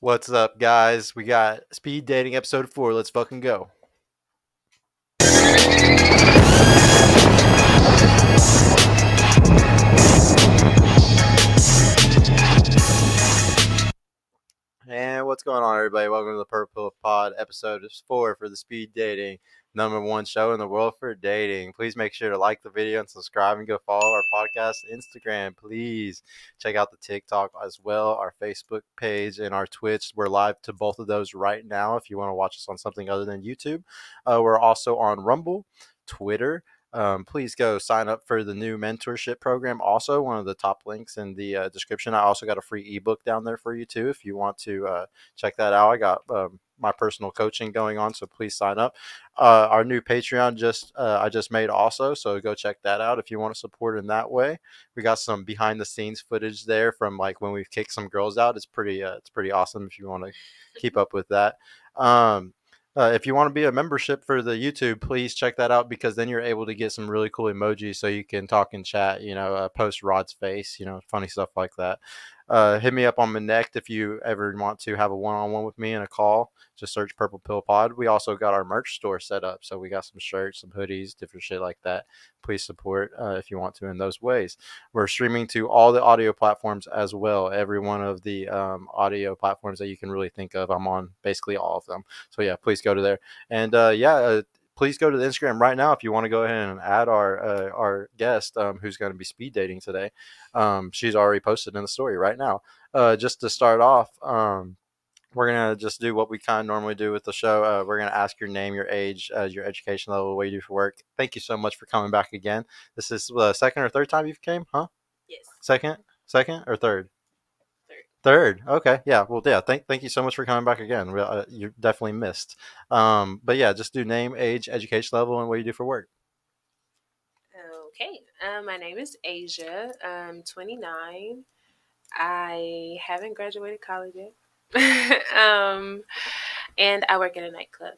What's up, guys? We got speed dating episode 4. Let's fucking go. And what's going on, everybody? Welcome to the Purple Pod episode 4 for the speed dating #1 show in the world for dating. Please make sure to like the video and subscribe and go follow our podcast Instagram. Please check out the TikTok as well, our Facebook page and our Twitch. We're live to both of those right now if you want to watch us on something other than YouTube. We're also on Rumble, Twitter. Please go sign up for the new mentorship program. Also, one of the top links in the description. I also got a free ebook down there for you too if you want to check that out. I got my personal coaching going on, so please sign up. Our new Patreon I just made also, so go check that out if you want to support in that way. We got some behind the scenes footage there from like when we've kicked some girls out. It's pretty awesome if you want to keep up with that. If you want to be a membership for the YouTube, please check that out because then you're able to get some really cool emojis so you can talk and chat, post Rod's face, funny stuff like that. Hit me up on Connect if you ever want to have a one-on-one with me and a call. Just search Purple Pill Pod. We also got our merch store set up. So we got some shirts, some hoodies, different shit like that. Please support if you want to in those ways. We're streaming to all the audio platforms as well. Every one of the audio platforms that you can really think of. I'm on basically all of them. So yeah, please go to there. And please go to the Instagram right now if you want to go ahead and add our guest who's going to be speed dating today. She's already posted in the story right now. Just to start off, we're going to just do what we kind of normally do with the show. We're going to ask your name, your age, your education level, what you do for work. Thank you so much for coming back again. This is the second or third time you've came, huh? Yes. Second or third? Third. Okay. Yeah. Well, yeah. Thank you so much for coming back again. You're definitely missed. But yeah, just do name, age, education level, and what you do for work. Okay. My name is Asia. I'm 29. I haven't graduated college yet. And I work in a nightclub.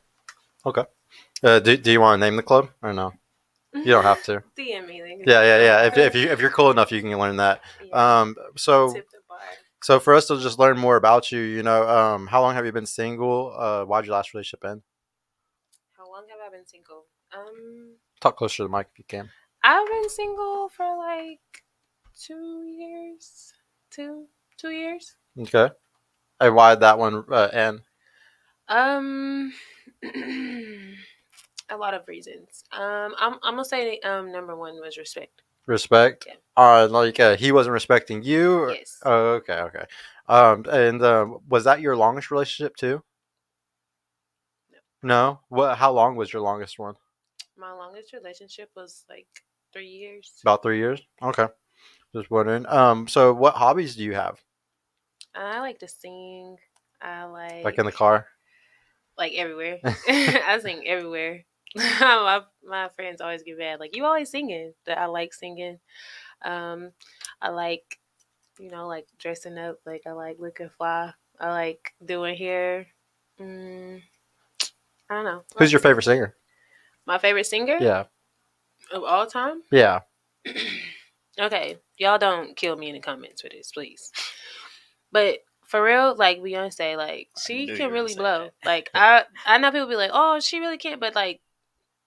Okay. Do you want to name the club or no? You don't have to. DM me. Yeah. If you're cool enough, you can learn that. Yeah. Tip the bar. So for us to just learn more about you, how long have you been single? Why'd your last relationship end? How long have I been single? Talk closer to the mic if you can. I've been single for like 2 years. Two years. Okay. And why'd that one end? A lot of reasons. I'm gonna say number one was respect. Respect. Yeah. He wasn't respecting you. Yes. Oh, okay. Was that your longest relationship too? No. What? How long was your longest one? My longest relationship was like 3 years. About 3 years. Okay. Just wondering. So what hobbies do you have? I like to sing. I Like in the car? Like everywhere. I sing everywhere. my friends always get mad. Like, you always singing. That I like singing. I like, like dressing up. Like, I like looking fly. I like doing hair. I don't know. Who's your favorite singer? My favorite singer? Yeah. Of all time? Yeah. Okay. Y'all don't kill me in the comments for this, please. But for real, like Beyonce, like she can really blow. Like I know people be like, oh, she really can't, but like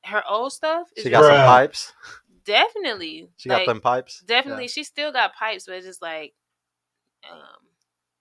her old stuff is She got some pipes. Definitely. She got them pipes. Definitely, yeah. She still got pipes, but it's just like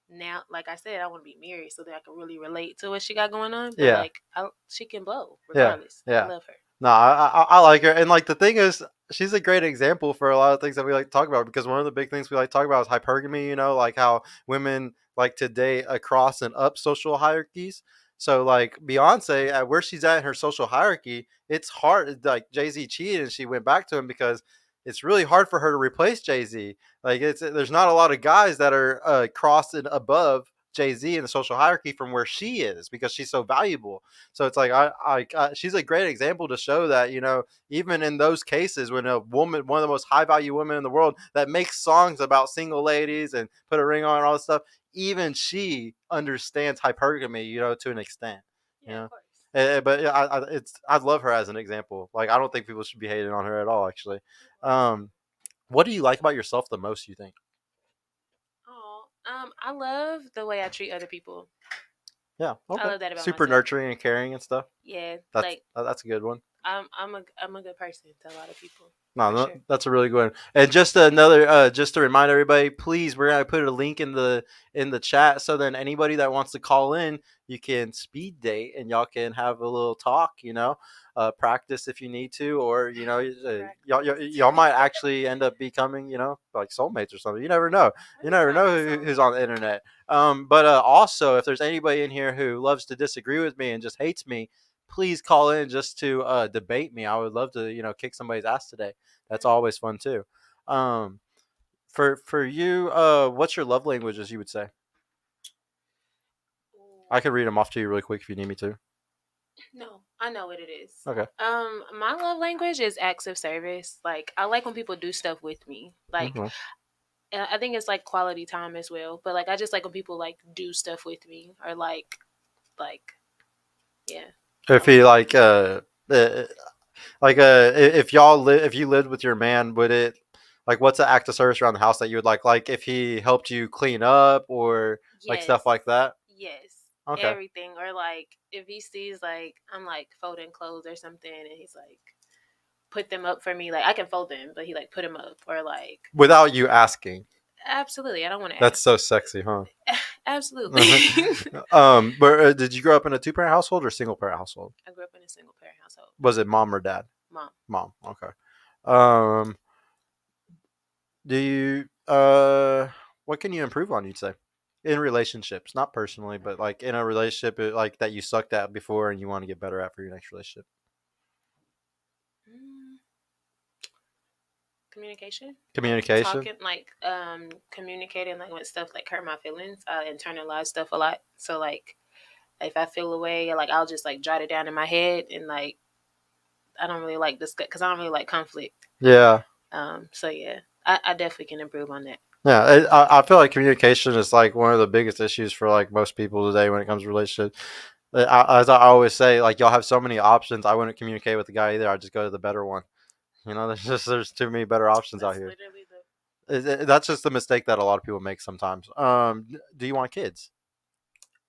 now, like I said, I want to be married so that I can really relate to what she got going on. But yeah. Like she can blow regardless. Yeah. I love her. No, I like her, and like the thing is, she's a great example for a lot of things that we like to talk about because one of the big things we like to talk about is hypergamy. Like how women like to date across and up social hierarchies. So like Beyonce, at where she's at in her social hierarchy, it's hard. Like Jay-Z cheated and she went back to him because it's really hard for her to replace Jay-Z. Like there's not a lot of guys that are crossing above Jay-Z in the social hierarchy from where she is because she's so valuable. So it's like she's a great example to show that, even in those cases when a woman, one of the most high value women in the world that makes songs about single ladies and put a ring on and all this stuff, even she understands hypergamy, to an extent. Yeah, of course. But I love her as an example. Like I don't think people should be hating on her at all. Actually, what do you like about yourself the most? You think? I love the way I treat other people. Yeah. I Okay. love that about Super myself. nurturing and caring and stuff. Yeah, That's like that's a good one. I'm a good person to a lot of people No, for sure. that's a really good one. And just another, just to remind everybody, please, we're gonna put a link in the chat, so then anybody that wants to call in, you can speed date and y'all can have a little talk. Practice if you need to, or y'all Practice. might actually end up becoming like soulmates or something. You never know. What You are you never talking know about, who's soulmate? on the internet. But also, if there's anybody in here who loves to disagree with me and just hates me, please call in just to debate me. I would love to kick somebody's ass today. That's Mm. always fun too. Um, for you, what's your love languages? You would say I could read them off to you really quick if you need me to. No, I know what it is. Okay. My love language is acts of service. Like I like when people do stuff with me. Like Mm-hmm. I think it's like quality time as well. But like I just like when people like do stuff with me or like yeah. I If like he that. uh if you lived with your man, would it like what's the act of service around the house that you would like if he helped you clean up or like Yes. stuff like that? Yes. Okay. Everything. Or like if he sees like I'm like folding clothes or something and he's like put them up for me. Like I can fold them, but he like put them up or like Without you asking. absolutely. I don't want to That's ask. so sexy, huh? Absolutely. But did you grow up in a two-parent household or single parent household? I grew up in a single parent household. Was it mom or dad? Mom. Mom. Okay. Um, do you what can you improve on? You'd say in relationships, not personally, but like in a relationship, like that you sucked at before and you want to get better at for your next relationship. Mm, communication. Like Communication. talking, like communicating like when stuff like hurt my feelings. I internalize stuff a lot. So like if I feel a way, like I'll just like jot it down in my head and like I don't really like discuss because I don't really like conflict. Yeah. So yeah, I definitely can improve on that. Yeah, I feel like communication is like one of the biggest issues for like most people today when it comes to relationships. As I always say, like y'all have so many options. I wouldn't communicate with the guy either. I just go to the better one. There's too many better options out That's here. literally the. That's just the mistake that a lot of people make sometimes. Do you want kids?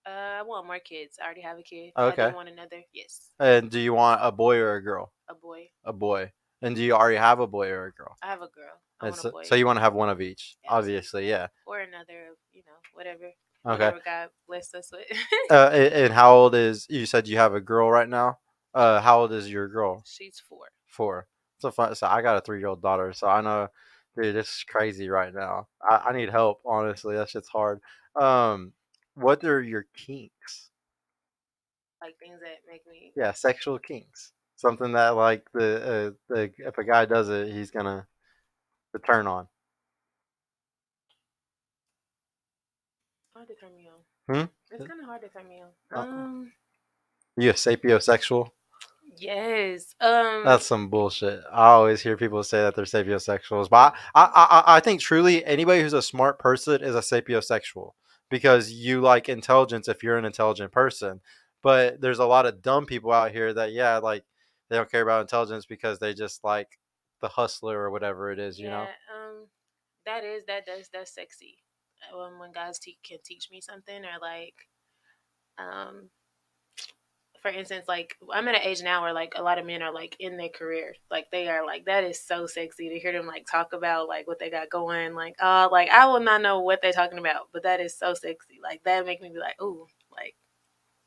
I want more kids. I already have a kid. I do Okay. want another. Yes, And do you want a boy or a girl? a boy. A boy. And do you already have a boy or a girl? I have a girl. I And want a so boy. you want to have one of each, obviously, Absolutely. yeah. Or another, whatever, Okay. whatever God blessed us with. And how old is you said you have a girl right now? How old is your girl? She's 4. 4. So I got a 3-year-old daughter, so I know, dude, this is crazy right now. I need help, honestly. That shit's hard. Um, what are your kinks? Like things that make me. Yeah, sexual kinks. Something that like the if a guy does it, he's gonna turn on. Hard to turn me on. Hmm. It's kind of hard to turn me on. You a sapiosexual? Yes. That's some bullshit. I always hear people say that they're sapiosexuals, but I think truly anybody who's a smart person is a sapiosexual because you like intelligence if you're an intelligent person. But there's a lot of dumb people out here that like they don't care about intelligence because they just like the hustler or whatever it is, you know. Yeah. That's sexy. When guys can teach me something or like um for instance, like I'm at an age now where like a lot of men are like in their career, like they are like that is so sexy to hear them like talk about like what they got going, like I will not know what they're talking about, but that is so sexy. Like that make me be like, ooh, like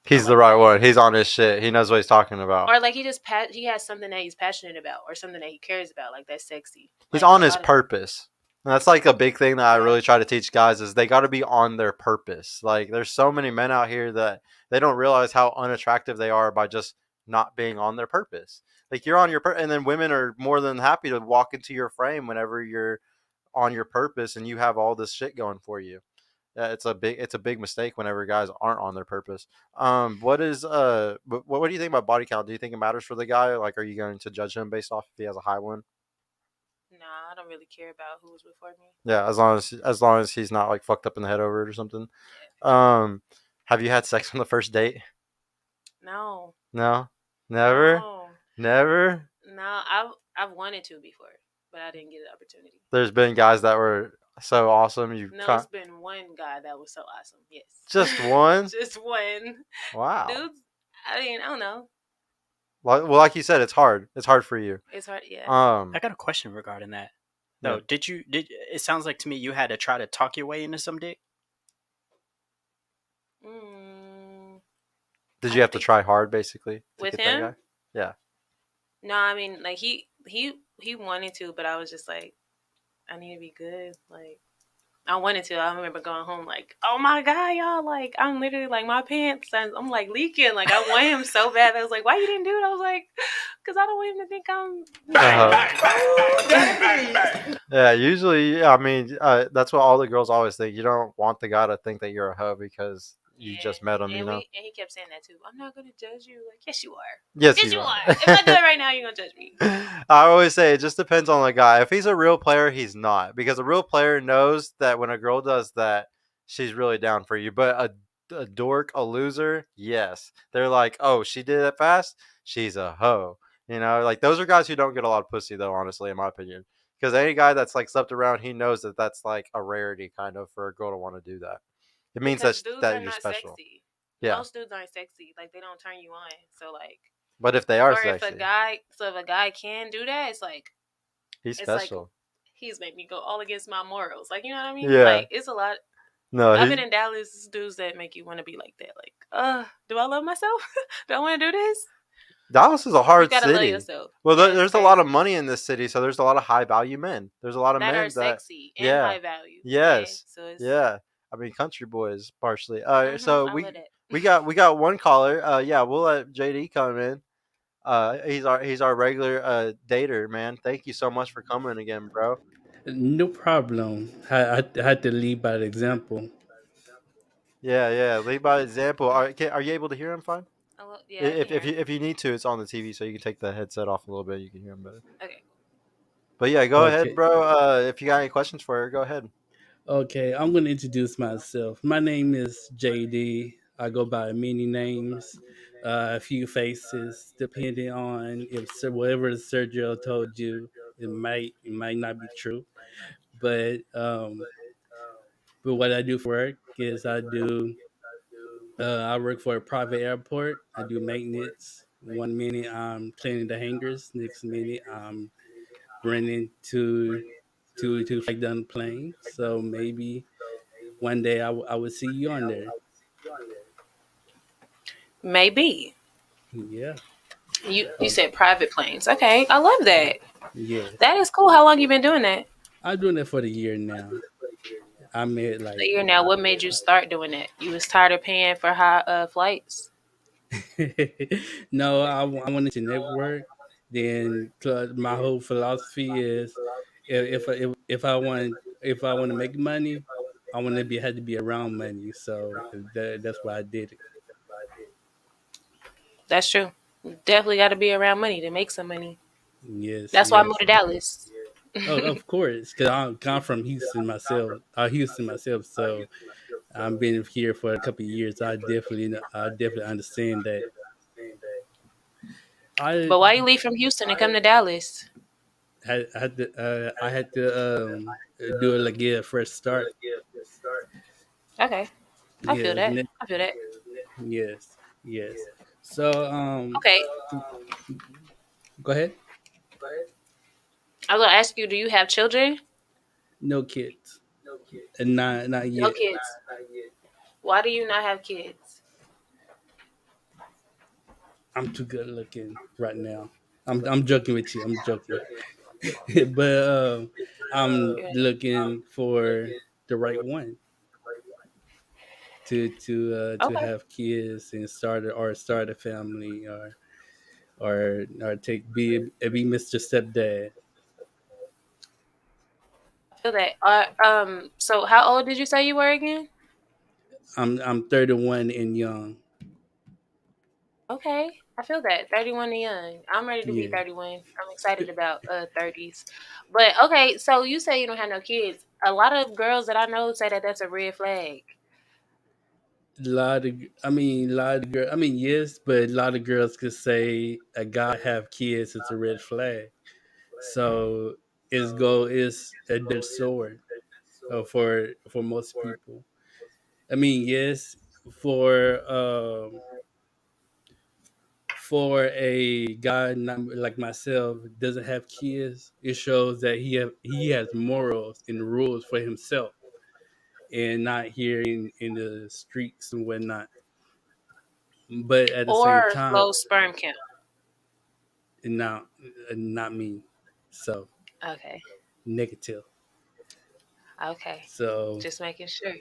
I He's the like right that. one. He's on his shit. He knows what he's talking about. Or like he has something that he's passionate about or something that he cares about, like that's sexy. He's Like on a his lot of purpose. And that's like a big thing that I yeah, really try to teach guys is they got to be on their purpose. Like there's so many men out here that they don't realize how unattractive they are by just not being on their purpose. Like you're on your and then women are more than happy to walk into your frame whenever you're on your purpose and you have all this shit going for you. It's a big mistake whenever guys aren't on their purpose. What do you think about body count? Do you think it matters for the guy? Like, are you going to judge him based off if he has a high one? nah, I don't really care about who was before me. Yeah, as long as he's not like fucked up in the head over it or something. Yeah, for sure. Um, have you had sex on the first date? No, No, never, no, never. no. I've wanted to before, but I didn't get an opportunity. There's been guys that were so awesome. You No, it's been one guy that was so awesome. Yes, just one. just one. Wow. Dudes, I mean, I don't know. Well, like you said, it's hard. It's hard for you. It's hard. Yeah. I Um. got a question regarding that. Yeah. Though, did it sounds like to me you had to try to talk your way into some dick? Mm, Did I you have to think try hard, basically, to with get that guy? him, Yeah. no, I mean, like he wanted to, but I was just like, I need to be good. Like I wanted to. I remember going home like, oh my god, y'all! Like I'm literally like my pants, and I'm like leaking. Like I want him so bad. I was like, why you didn't do it? I was like, because I don't want him to think I'm, Yeah. Usually, I mean, that's what all the girls always think. You don't want the guy to think that you're a hoe because you just met him. Yeah, You know. and he kept saying that too. I'm not gonna judge you. Like yes, you are. Yes, Yes, you you are. are. If I do it right now, you're gonna judge me. I always say it just depends on the guy. If he's a real player, he's not, because a real player knows that when a girl does that, she's really down for you. But a dork, a loser, yes, they're like, oh, she did it fast, she's a hoe. Like those are guys who don't get a lot of pussy, though. Honestly, in my opinion, because any guy that's like slept around, he knows that that's like a rarity, kind of, for a girl to want to do that. It means Because that dudes are that you're not special. sexy. Yeah, Most dudes aren't sexy. Like they don't turn you on. So like, but if they are or sexy, if a guy can do that, he's it's like special. he's made me go all against my morals. Like you know what I mean? Yeah. Like it's a lot. No, I've he's been in Dallas. It's dudes that make you want to be like that. Like, do I love myself? Do I want to do this? Dallas is a You hard gotta love city. yourself. Well, Yeah, it's there's a lot of crazy. money in this city, so there's a lot of high value men. There's a lot of That are men that, sexy and yeah, high value. Yeah. yes, So it's yeah. I mean, country boys partially. So I love we that. we got we got one caller. Yeah, we'll let JD come in. He's our regular dater, man. Thank you so much for coming again, bro. No problem. I had to lead by example. Yeah, yeah. Lead by example. Are you able to hear him fine? Yeah, I can If hear you him. if you need to, it's on the TV, so you can take the headset off a little bit. You can hear him better. Okay. But yeah, go ahead, Okay. bro. If you got any questions for her, go ahead. Okay, I'm going to introduce myself. My name is JD. I go by many names, a few faces, depending on if whatever Sergio told you, it might not be true. But what I do for work is I work for a private airport. I do maintenance. One minute I'm cleaning the hangars. Next minute I'm running to flag down the plane. So maybe one day I will see you on there. Maybe. Yeah. You Oh, said private planes. Okay, I love that. yes. That is cool. How long you been doing that? I'm doing that for the year now. I made A like year now. What made you start doing that? You was tired of paying for high flights. no, I wanted to network. Then my whole philosophy is if I want to make money, I want to be had to be around money. So that's why I did it. That's true. Definitely got to be around money to make some money. Yes, That's why I moved yes. to Dallas. Oh, of course, because I'm from Houston myself. Houston myself, so I've been here for a couple of years. I definitely understand that. I But why you leave from Houston and come to Dallas? I had to do it like a fresh start. Okay, I feel Yes, that. I feel that. yes, yes. So Okay, go ahead. I was gonna ask you, do you have children? No kids, and not No yet. kids. Why do you not have kids? I'm too good looking right now. I'm joking with you. I'm joking, but I'm Yeah. looking for the right one to Okay. have kids and start a family or take be Mr. Stepdad. I feel that. So how old did you say you were again? I'm 31 and young. Okay, I feel that. 31 and young. I'm ready to be Yeah, 31. I'm excited about 30s. But okay, so you say you don't have no kids. A lot of girls that I know say that that's a red flag. a lot of girl. I mean, yes, but a lot of girls could say a guy have kids. It's a red flag. So his goal is a double sword. for most people. I mean, yes, for for a guy not like myself doesn't have kids, it shows that he has morals and rules for himself, and not here in the streets and whatnot. But at the same Or time, low sperm count. not not me. So Okay. negative. Okay. So Just making sure.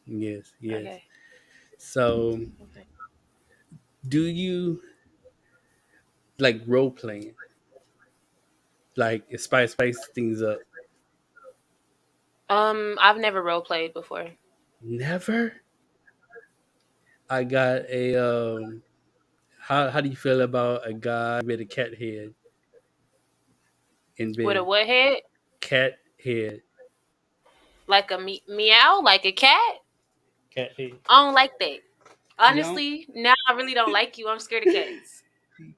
yes, yes. Okay. So Okay. do you like role playing? Like spice things up? I've never role played before. Never. I got a how do you feel about a guy with a cat head in With a bed? what head? Cat head. Like a meow, like a cat? Cat head. I don't like that. You don't? Honestly, now I really don't like you. I'm scared of cats.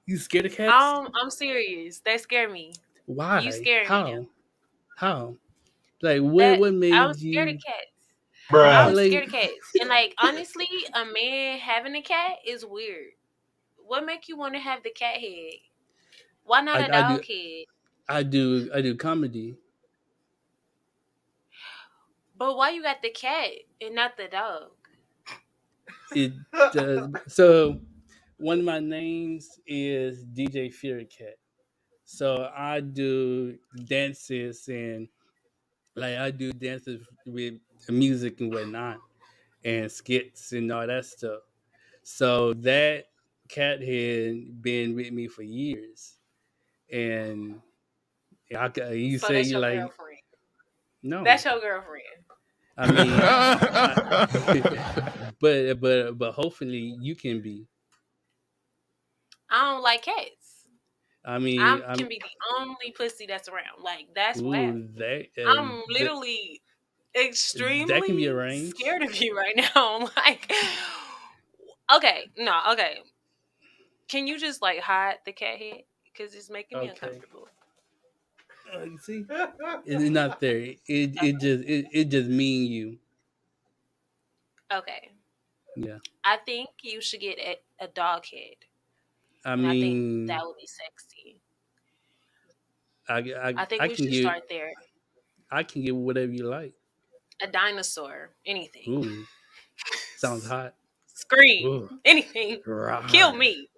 You scared of cats? I'm serious. They scare me. You Why? scaring me now. How? How? Like That what I'm made scared of you cats. I'm Bruh. scared like of cats. And like honestly, a man having a cat is weird. What make you want to have the cat head? Why not a I do dog head? I do comedy. But why you got the cat and not the dog? It does so one of my names is DJ Fear Cat. So I do dances and like I do dances with music and whatnot and skits and all that stuff. So that cat had been with me for years, and you So say that's you your like girlfriend. no. That's your girlfriend. I mean, but hopefully you can be. I don't like cats. I I mean, can I'm be the only pussy that's around. Like that's wow. ooh that I'm literally that can be extremely arranged. scared of you right now. Like, okay, no, okay. Can you just like hide the cat head? Because it's making me Okay, uncomfortable. you see, it's not there. It just mean you. Okay. Yeah. I think you should get a dog head. I And I think mean, that would be sexy. I I think I we can should get start there. whatever you like. A dinosaur, anything. Ooh, sounds hot. Scream, Ooh, anything. Kill rawr. me.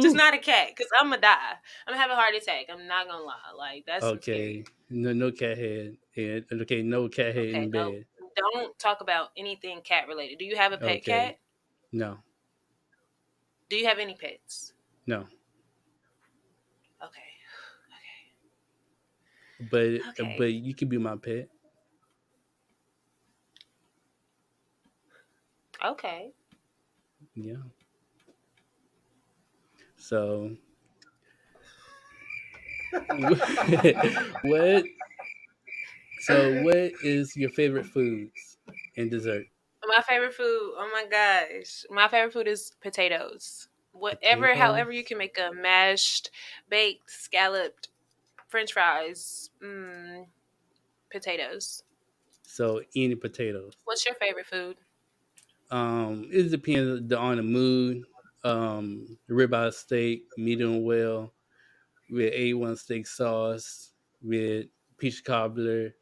Just Ooh. not a cat, because I'm going to die. I'm going to have a heart attack. I'm not going to lie. Like, that's some Okay, scary. no cat head. And okay, no cat head Okay, in no. bed. Don't talk about anything cat related. Do you have a pet Okay, cat? no, Do you have any pets? no. Okay. But Okay. you can be my pet. Okay. Yeah. So what? So what is your favorite foods and dessert? My favorite food, oh my gosh. My favorite food is potatoes. Whatever, however you Potatoes. can make a mashed, baked, scalloped, french fries, potatoes. So any potatoes. What's your favorite food? It depends on the mood. Ribeye steak, medium well, with A1 steak sauce, with peach cobbler,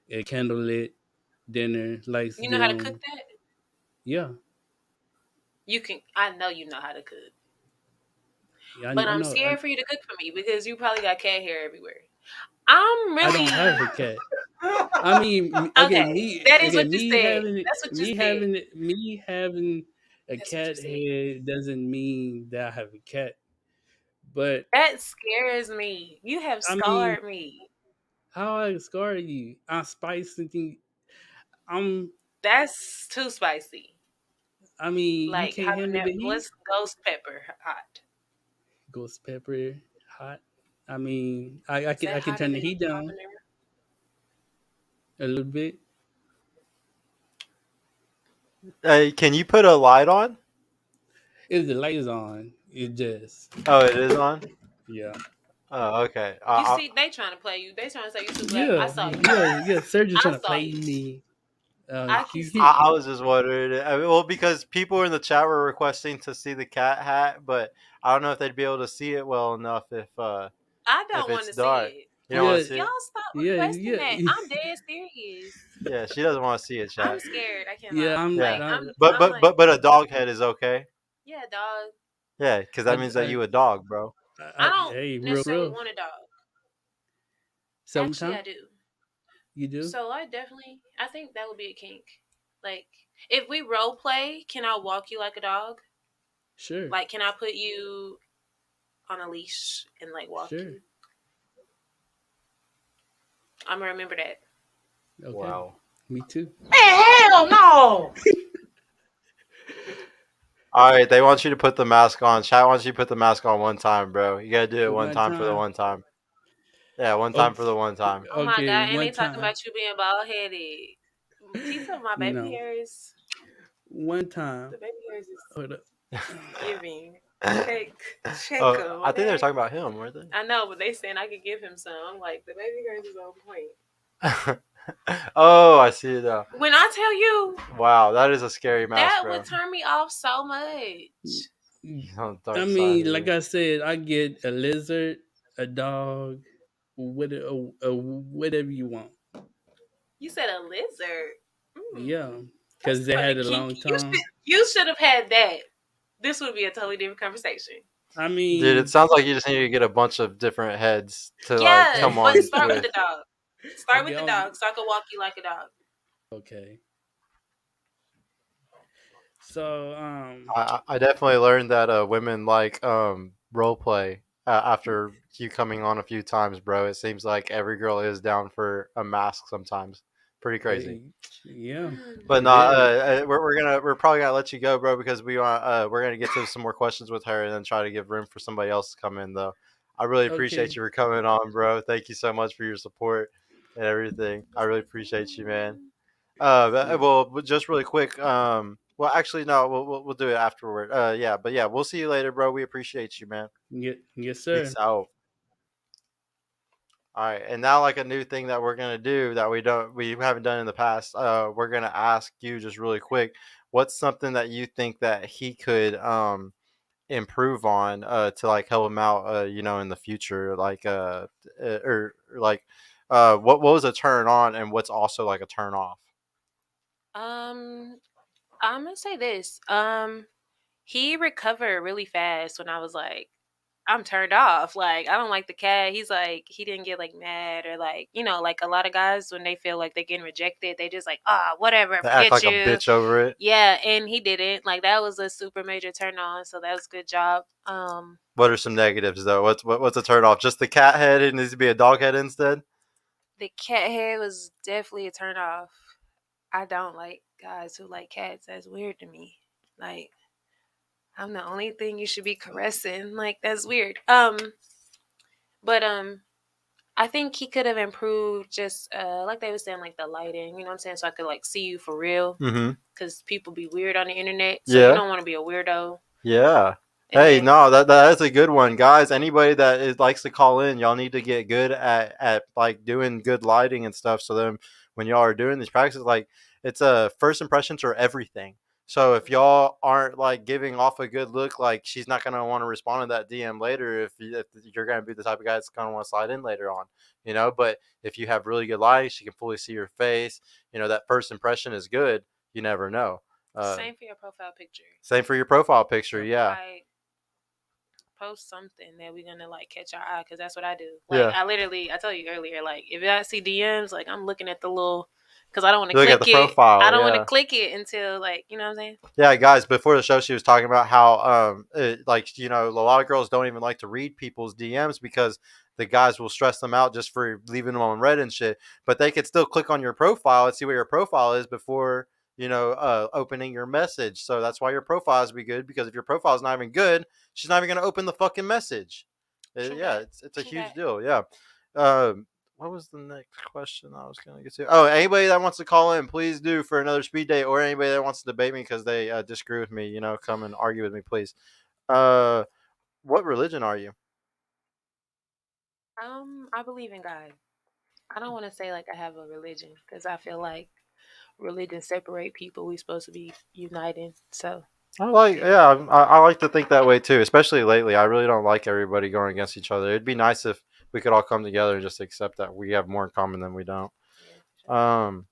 a candlelit dinner, lights You know how to cook dim. that? Yeah, You can, I know you know how to cook. yeah, But I I'm know. scared for you to cook for me because you probably got cat hair everywhere. I'm I really don't have a cat. I mean, okay. That is what you said. That's what you said. me having a That's what you cat said. head doesn't mean that I have a cat. But That scares me. You have I mean, scarred me. how I scar you? I spice and thing. I'm. That's too spicy. I mean, you Like can't handle habanero. the heat. What's ghost pepper hot? Ghost pepper, hot. I mean, Is that I can hotter turn the than heat down habanero? a little bit. Hey, can you put a light on? If the light is on, it just Oh, it is on. yeah. Oh, okay. You see, they trying to play you. They trying to say you too black. I Yeah, saw you. yeah. Sergio I trying to saw play you. me. I can He I see. was just wondering. I mean, well, because people in the chat were requesting to see the cat hat, but I don't know if they'd be able to see it well enough I if don't want it's to see dark. it. You don't want yeah, to see Y'all it? stop requesting yeah, that. yeah. I'm dead serious. Yeah, she doesn't want to see it, I'm chat. scared. I can't Yeah, lie. Like Yeah, I'm. but I'm but like, but but a dog head is okay. yeah, dog. Yeah, because that means that I, you a dog, bro. I don't hey, necessarily real. want a dog. Actually, Sometime I do. you do. So I think that would be a kink. Like, if we role play, can I walk you like a dog? Sure, Like, can I put you on a leash and like walk sure. you? I'm gonna remember that. Okay, Wow. me too. Hell no! All right, they want you to put the mask on. Chat wants you to put the mask on one time, bro. You gotta do it one One time for the time. one time. Yeah, one time for Okay, the one time. Oh my okay, god! And one they talking time. about you being bald headed. Keep talking my baby No, hairs. one time. The baby hairs is Hold up. giving. Check, check Oh, them. I think they were Okay. talking about him, weren't I know, but they saying I could give him some. I'm like, the baby hairs is on point. they? Oh, I see it now. When I tell you, Wow, that is a scary mask, that bro. would turn me off so much. He's on the I dark side mean, like here. I said, I get a lizard, a dog, whatever you want. You said a lizard. Yeah, That's because they kind of had a long kinky. tongue. You should have had that. This would be a totally different conversation. I Dude, it mean, sounds like you just need to get a bunch of different heads to like Yeah, come okay, but on start with with. the dog. Start with okay, the dog so I can walk you like a dog. okay. So, I definitely learned that women like role play after you coming on a few times, bro. It seems like every girl is down for a mask sometimes. Pretty crazy. yeah, But no, very. we're probably gonna let you go, bro, because we're gonna get to some more questions with her and then try to give room for somebody else to come in, though. I really appreciate Okay, you for coming on, bro. Thank you so much for your support and everything. I really appreciate you, man. yeah, Well, just really quick. Well, actually, no, we'll do it afterward. Yeah, but yeah, we'll see you later, bro. We appreciate you, man. yes, Peace sir. out. All right, and now like a new thing that we're gonna do that we haven't done in the past. We're gonna ask you just really quick, what's something that you think that he could improve on to like help him out, in the future, like or like what was a turn on and what's also like a turn off. Um, I'm gonna say this. He recovered really fast when I was like, I'm turned off. Like, I don't like the cat. He's like, he didn't get like mad or like, like a lot of guys when they feel like they're getting rejected, they just like, whatever, They act forget like a you. bitch over it. Yeah, and he didn't. Like, that was a super major turn on. So that was a good job. What are some negatives though? What's a turn off? Just the cat head? It needs to be a dog head instead. The cat head was definitely a turn off. I don't like guys who like cats. That's weird to me. Like, I'm the only thing you should be caressing. Like, that's weird. But I think he could have improved just like they were saying, like the lighting. You know what I'm saying? So I could like see you for real. Mm-hmm. Because people be weird on the internet, so you Yeah. don't want to be a weirdo. Yeah. And Hey, then no, that's a good one, guys. Anybody that likes to call in, y'all need to get good at like doing good lighting and stuff. So then, when y'all are doing these practices, like it's a first impressions are everything. So if y'all aren't like giving off a good look, like she's not gonna want to respond to that DM later. If you're gonna be the type of guy that's gonna want to slide in later on, But if you have really good lighting, she can fully see your face. That first impression is good. You never know. Uh, same for your profile picture. Same for your profile picture. Yeah. Like, post something that we're gonna like catch our eye, because that's what I do. Like, Yeah. I told you earlier, like if I see DMs, like I'm looking at the little, because I don't want to You look at click the it. I profile. don't want to Yeah. click it until, like, you know what I'm saying. Yeah, guys. Before the show, she was talking about how, a lot of girls don't even like to read people's DMs because the guys will stress them out just for leaving them on red and shit. But they could still click on your profile and see what your profile is before opening your message. So that's why your profile has to be good, because if your profile is not even good, she's not even gonna open the fucking message. True Yeah, that. it's a True huge that. deal. Yeah. What was the next question I was going to get to? Oh, anybody that wants to call in, please do for another speed date, or anybody that wants to debate me because they disagree with me, come and argue with me, please. What religion are you? I believe in God. I don't want to say like I have a religion because I feel like religion separate people. We supposed to be united. So yeah. I like to think that way too, especially lately. I really don't like everybody going against each other. It'd be nice if we could all come together and just accept that we have more in common than we don't. Yeah, for sure. Um,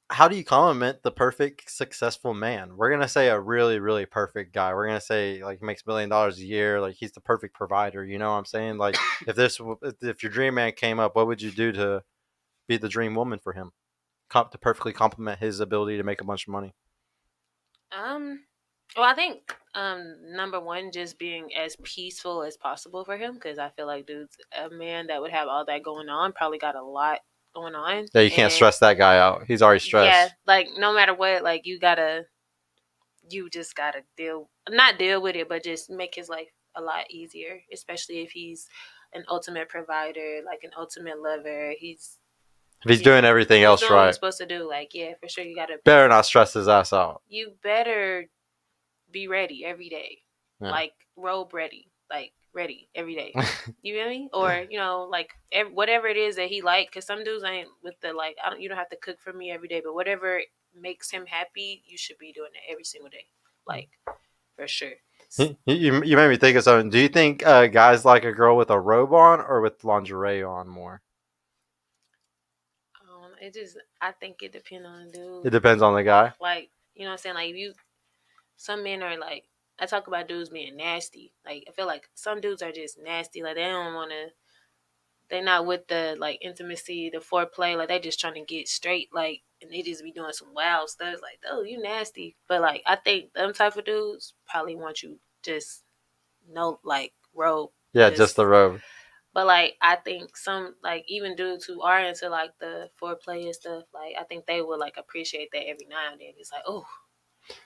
how do you compliment the perfect successful man? We're gonna say a really, really perfect guy. We're gonna say like he makes $1 million a year, like he's the perfect provider. You know what I'm saying? Like if your dream man came up, what would you do to be the dream woman for him? To perfectly complement his ability to make a bunch of money. Um, well, I think number one, just being as peaceful as possible for him, because I feel like dudes, a man that would have all that going on probably got a lot going on, Yeah, you can't and stress that guy out. He's already yeah, stressed. like no matter what, like you just gotta not deal with it, but just make his life a lot easier, especially if he's an ultimate provider, like an ultimate lover. If he's doing everything He's else doing what he's right, supposed to do. Like, yeah, for sure, better not stress his ass out. you better be ready every day, Yeah. like robe ready, like ready every day. You feel me? Or like whatever it is that he like, because some dudes ain't with the like. I don't. You don't have to cook for me every day, but whatever makes him happy, you should be doing it every single day, like for sure. You made me think of something. Do you think guys like a girl with a robe on or with lingerie on more? It just I think it depends on the It dude. depends on the guy. Like what I'm saying. Like some men are like I talk about dudes being nasty. Like I feel like some dudes are just nasty. Like they don't want to. They're not with the like intimacy, the foreplay. Like they just trying to get straight. Like and they just be doing some wild stuff. It's like oh you nasty. But like I think them type of dudes probably want you just no like robe. Yeah, just Just the robe. but like I think some like even dudes who are into like the foreplay and stuff, like I think they would like appreciate that every now and then. It's like, oh,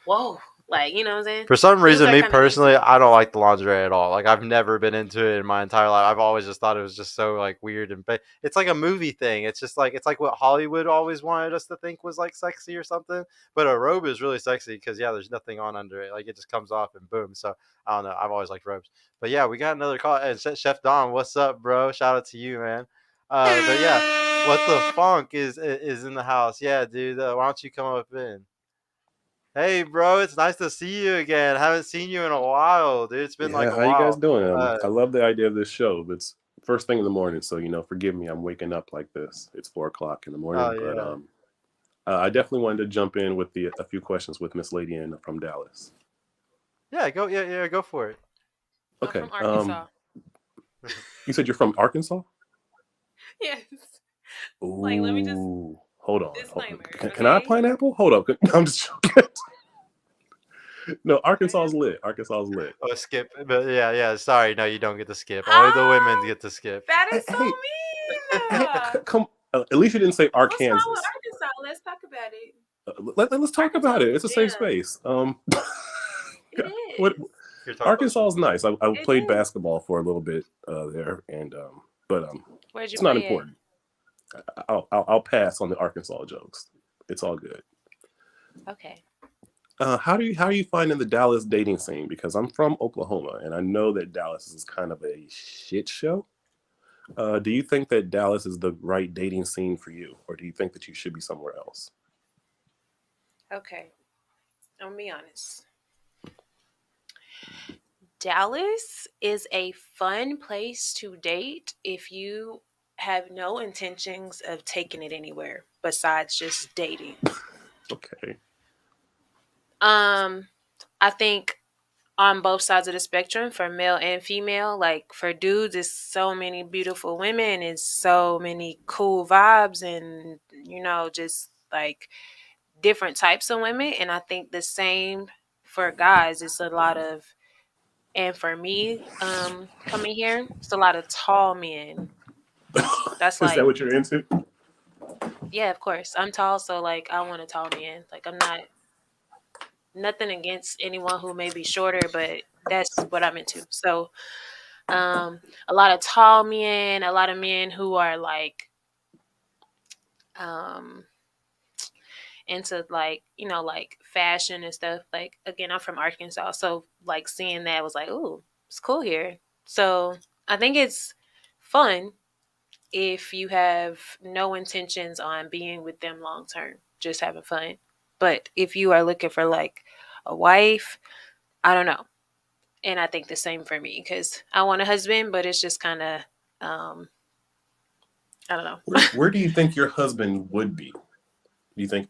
whoa. Like, you know what I'm saying? For some Dudes reason, are me kind of used to personally, it. I don't like the lingerie at all. Like I've never been into it in my entire life. I've always just thought it was just so like weird and it's like a movie thing. It's like what Hollywood always wanted us to think was like sexy or something. But a robe is really sexy because yeah, there's nothing on under it. Like it just comes off and boom. So I don't know. I've always liked robes. But yeah, we got another call. And Chef Don, what's up, bro? Shout out to you, man. But yeah, what the funk is in the house? Yeah, dude. Why don't you come up in? Hey, bro, it's nice to see you again. Haven't seen you in a while, dude. It's been like Yeah, a how you guys while. doing? Uh, I love the idea of this show. It's first thing in the morning, so forgive me. I'm waking up like this. It's 4 o'clock in the oh morning, but yeah, I definitely wanted to jump in with a few questions with Miss Lady Ann from Dallas. yeah, go for it. I'm from Okay. Arkansas. You said you're from Arkansas? Yes. Like, let me just Ooh, hold on. disclaimer, Can I have okay? pineapple? Hold up. I'm just joking. No, Arkansas is lit. Arkansas is lit. Oh, skip. But yeah. Sorry, no, you don't get to skip. Only the women Oh, get to skip. that Hey, is so hey, mean. hey, come. At least you didn't say What's wrong with Arkansas. Arkansas? Let's talk about it. Let's talk Arkansas about is it. a It's a safe gem. space. It What is. You're talking about Arkansas is nice. I It played is. basketball for a little bit there, and but Where'd you it's not play at? important. I'll pass on the Arkansas jokes. It's all good. Okay. How are you finding the Dallas dating scene? Because I'm from Oklahoma, and I know that Dallas is kind of a shit show. Do you think that Dallas is the right dating scene for you, or do you think that you should be somewhere else? Okay. I'm gonna be honest. Dallas is a fun place to date if you have no intentions of taking it anywhere besides just dating. Okay. I think on both sides of the spectrum for male and female, like for dudes, it's so many beautiful women and so many cool vibes and just like different types of women. And I think the same for guys. It's a lot of and for me, coming here, it's a lot of tall men. That's Is that like, what you're into? yeah, of course. I'm tall, so like I want a tall man. Like I'm not nothing against anyone who may be shorter, but that's what I'm into. So, a lot of tall men, a lot of men who are like um into like like fashion and stuff. Like again, I'm from Arkansas, so like seeing that was like, ooh, it's cool here. So I think it's fun if you have no intentions on being with them long term, just having fun. But if you are looking for like a wife, I don't know. And I think the same for me because I want a husband, but it's just kind of, I don't know. Where do you think your husband would be? Do you think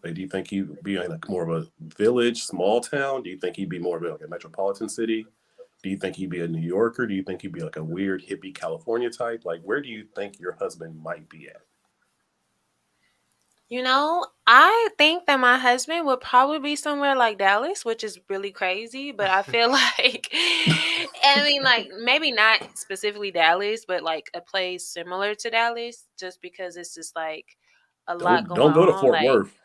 he'd be in like more of a village, small town? Do you think he'd be more of like a metropolitan city? Do you think he'd be a New Yorker? Do you think he'd be like a weird hippie California type? Like, where do you think your husband might be at? I think that my husband would probably be somewhere like Dallas, which is really crazy, but I feel like, I mean, like, maybe not specifically Dallas, but like a place similar to Dallas, just because it's just like a lot Don't going don't go to on. Fort Like, Worth.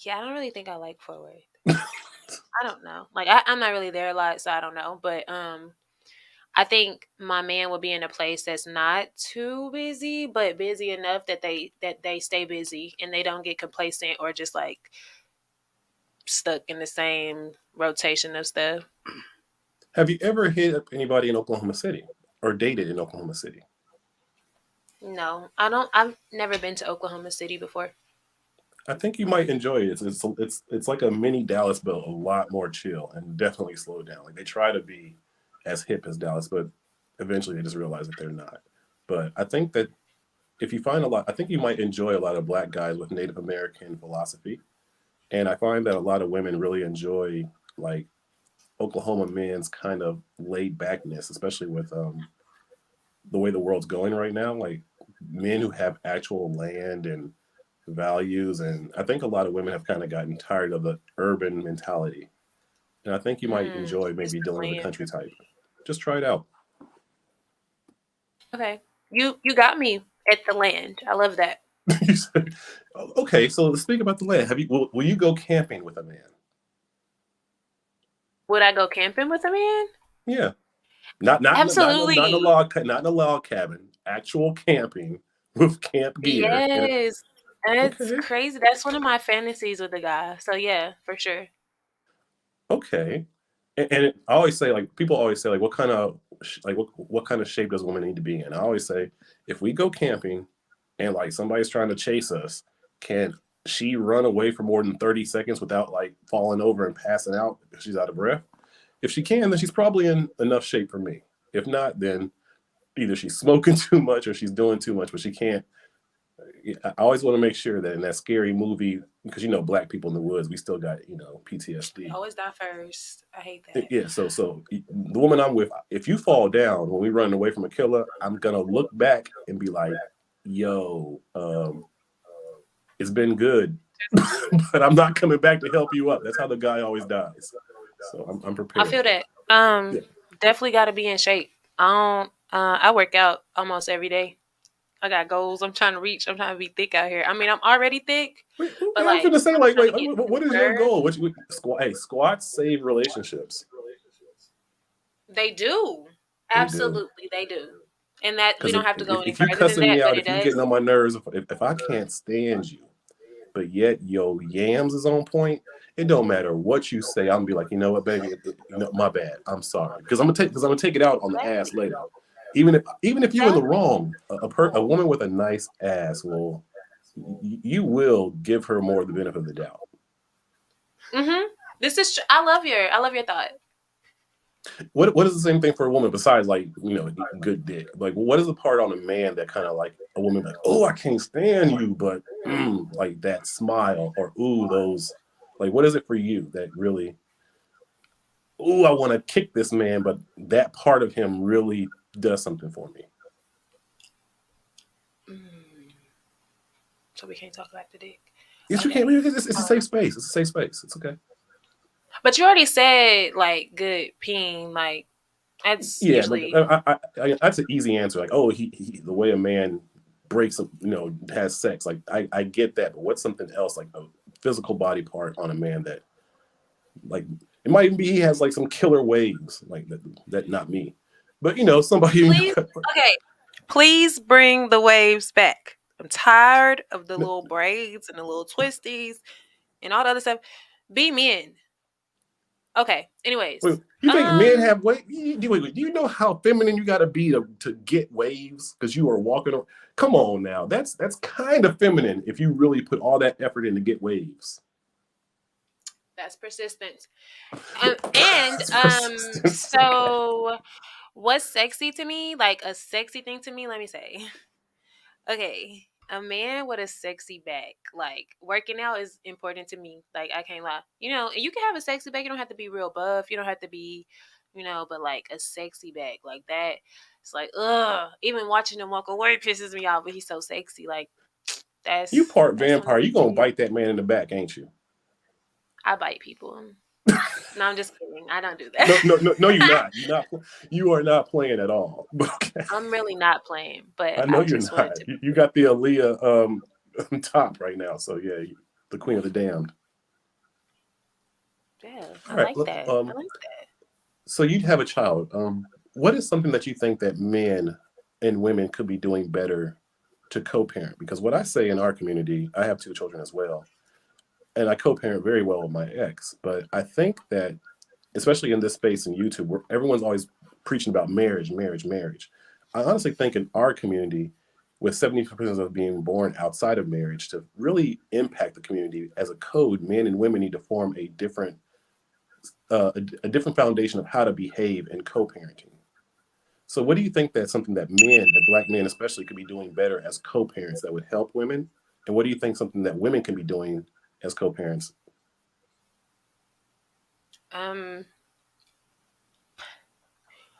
yeah, I don't really think I like Fort Worth. I don't know. Like, I'm not really there a lot, so I don't know. But I think my man will be in a place that's not too busy, but busy enough that they stay busy and they don't get complacent or just like stuck in the same rotation of stuff. Have you ever hit up anybody in Oklahoma City or dated in Oklahoma City? No, I don't. I've never been to Oklahoma City before. I think you might enjoy it. It's like a mini Dallas, but a lot more chill and definitely slow down. Like they try to be as hip as Dallas, but eventually they just realize that they're not. But I think that if you find a lot, I think you might enjoy a lot of black guys with Native American philosophy. And I find that a lot of women really enjoy like Oklahoma men's kind of laid backness, especially with the way the world's going right now. Like men who have actual land and values. And I think a lot of women have kind of gotten tired of the urban mentality. And I think you might enjoy It's maybe the dealing with a land. country type. Just try it out. Okay, you got me at the land. I love that. You said, okay, so let's speak about the land. Will you go camping with a man? Would I go camping with a man? Yeah. Absolutely. Not in a log cabin. Actual camping with camp gear. Yes. That's Okay. crazy. That's one of my fantasies with a guy. So yeah, for sure. Okay. And I always say like people always say like what kind of what kind of shape does a woman need to be in? I always say if we go camping and like somebody's trying to chase us, can she run away for more than 30 seconds without like falling over and passing out if she's out of breath? If she can, then she's probably in enough shape for me. If not, then either she's smoking too much or she's doing too much, but she can't. I always want to make sure that in that scary movie, because black people in the woods, we still got We PTSD. always die first. I hate that. Yeah, so the woman I'm with, if you fall down when we running away from a killer, I'm gonna look back and be like, "Yo, it's been good, but I'm not coming back to help you up." That's how the guy always dies. So I'm I prepared. feel that. Yeah. Definitely got to be in shape. I don't. I work out almost every day. I got goals. I'm trying to reach. I'm trying to be thick out here. I mean, I'm already thick, Wait, but I'm like gonna say I'm like, trying wait, to get what is your thicker. goal? Hey, squats save relationships. They do. They do. Absolutely, they do. And that we Because don't have to go any if you further than cussing that, me but out, it if you getting does. on my nerves, if I can't stand you, but yet your yams is on point, it don't matter what you say. I'm gonna be like, you know what, baby, my bad. I'm sorry, because I'm gonna take it out on the ass Exactly. later. Even if you're in the Exactly. wrong, a woman with a nice ass will you will give her more of the benefit of the doubt. Mhm. This is. I love your thought. What is the same thing for a woman besides like good dick? Like what is the part on a man that kind of like a woman like, oh, I can't stand you, but like that smile or ooh those, like what is it for you that really, ooh, I want to kick this man, but that part of him really does something for me. Mm. So we can't talk about the dick. Yes, you can't. Okay. It's a safe space. It's a safe space. It's okay. But you already said like good peeing. Like that's Yeah, like usually that's an easy answer. Like, oh, he the way a man breaks, has sex. Like, I get that, but what's something else, like a physical body part on a man that, like, it might even be he has like some killer waves, like that not me, but somebody. please. Okay. Please bring the waves back. I'm tired of the little braids and the little twisties and all the other stuff. Be men. Okay. Anyways, Wait, you think men have wait? Do you know how feminine you got to be to get waves? Because you are walking. Come on now, that's kind of feminine if you really put all that effort in to get waves. that's persistence. And That's persistence. Okay. so what's sexy to me? Like a sexy thing to me, let me say. Okay, a man with a sexy back, like working out is important to me. Like I can't lie. You can have a sexy back. You don't have to be real buff. You don't have to be, but like a sexy back like that. It's like, ugh. Even watching him walk away pisses me off. But he's so sexy. Like You part that's one of vampire. the You gonna things. bite that man in the back, ain't you? I bite people. No, I'm just kidding. I don't do No, no, that. no, no. You're not. You're not. You are not playing at all. But okay. I'm really not playing, but I know I you're just wanted not. to. You got the Aaliyah top right now. So yeah, the Queen of the Damned. Yeah, All I right. like that. I like that. So you'd have a child. What is something that you think that men and women could be doing better to co-parent? Because what I say in our community, I have two children as well, and I co-parent very well with my ex. But I think that, especially in this space in YouTube, where everyone's always preaching about marriage, marriage, marriage. I honestly think in our community, with 70% of being born outside of marriage, to really impact the community as a code, men and women need to form a different foundation of how to behave in co-parenting. So, what do you think that's something that black men especially, could be doing better as co-parents that would help women? And what do you think something that women can be doing as co-parents? Um,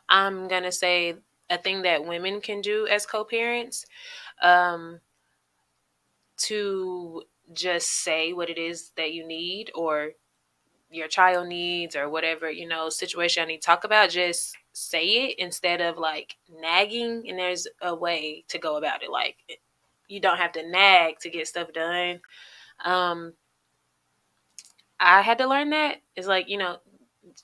I'm gonna say a thing that women can do as co-parents, um, to just say what it is that you need or your child needs or whatever situation I need to talk about. Just say it instead of like nagging. And there's a way to go about it. Like you don't have to nag to get stuff done. Um, I had to learn that. It's like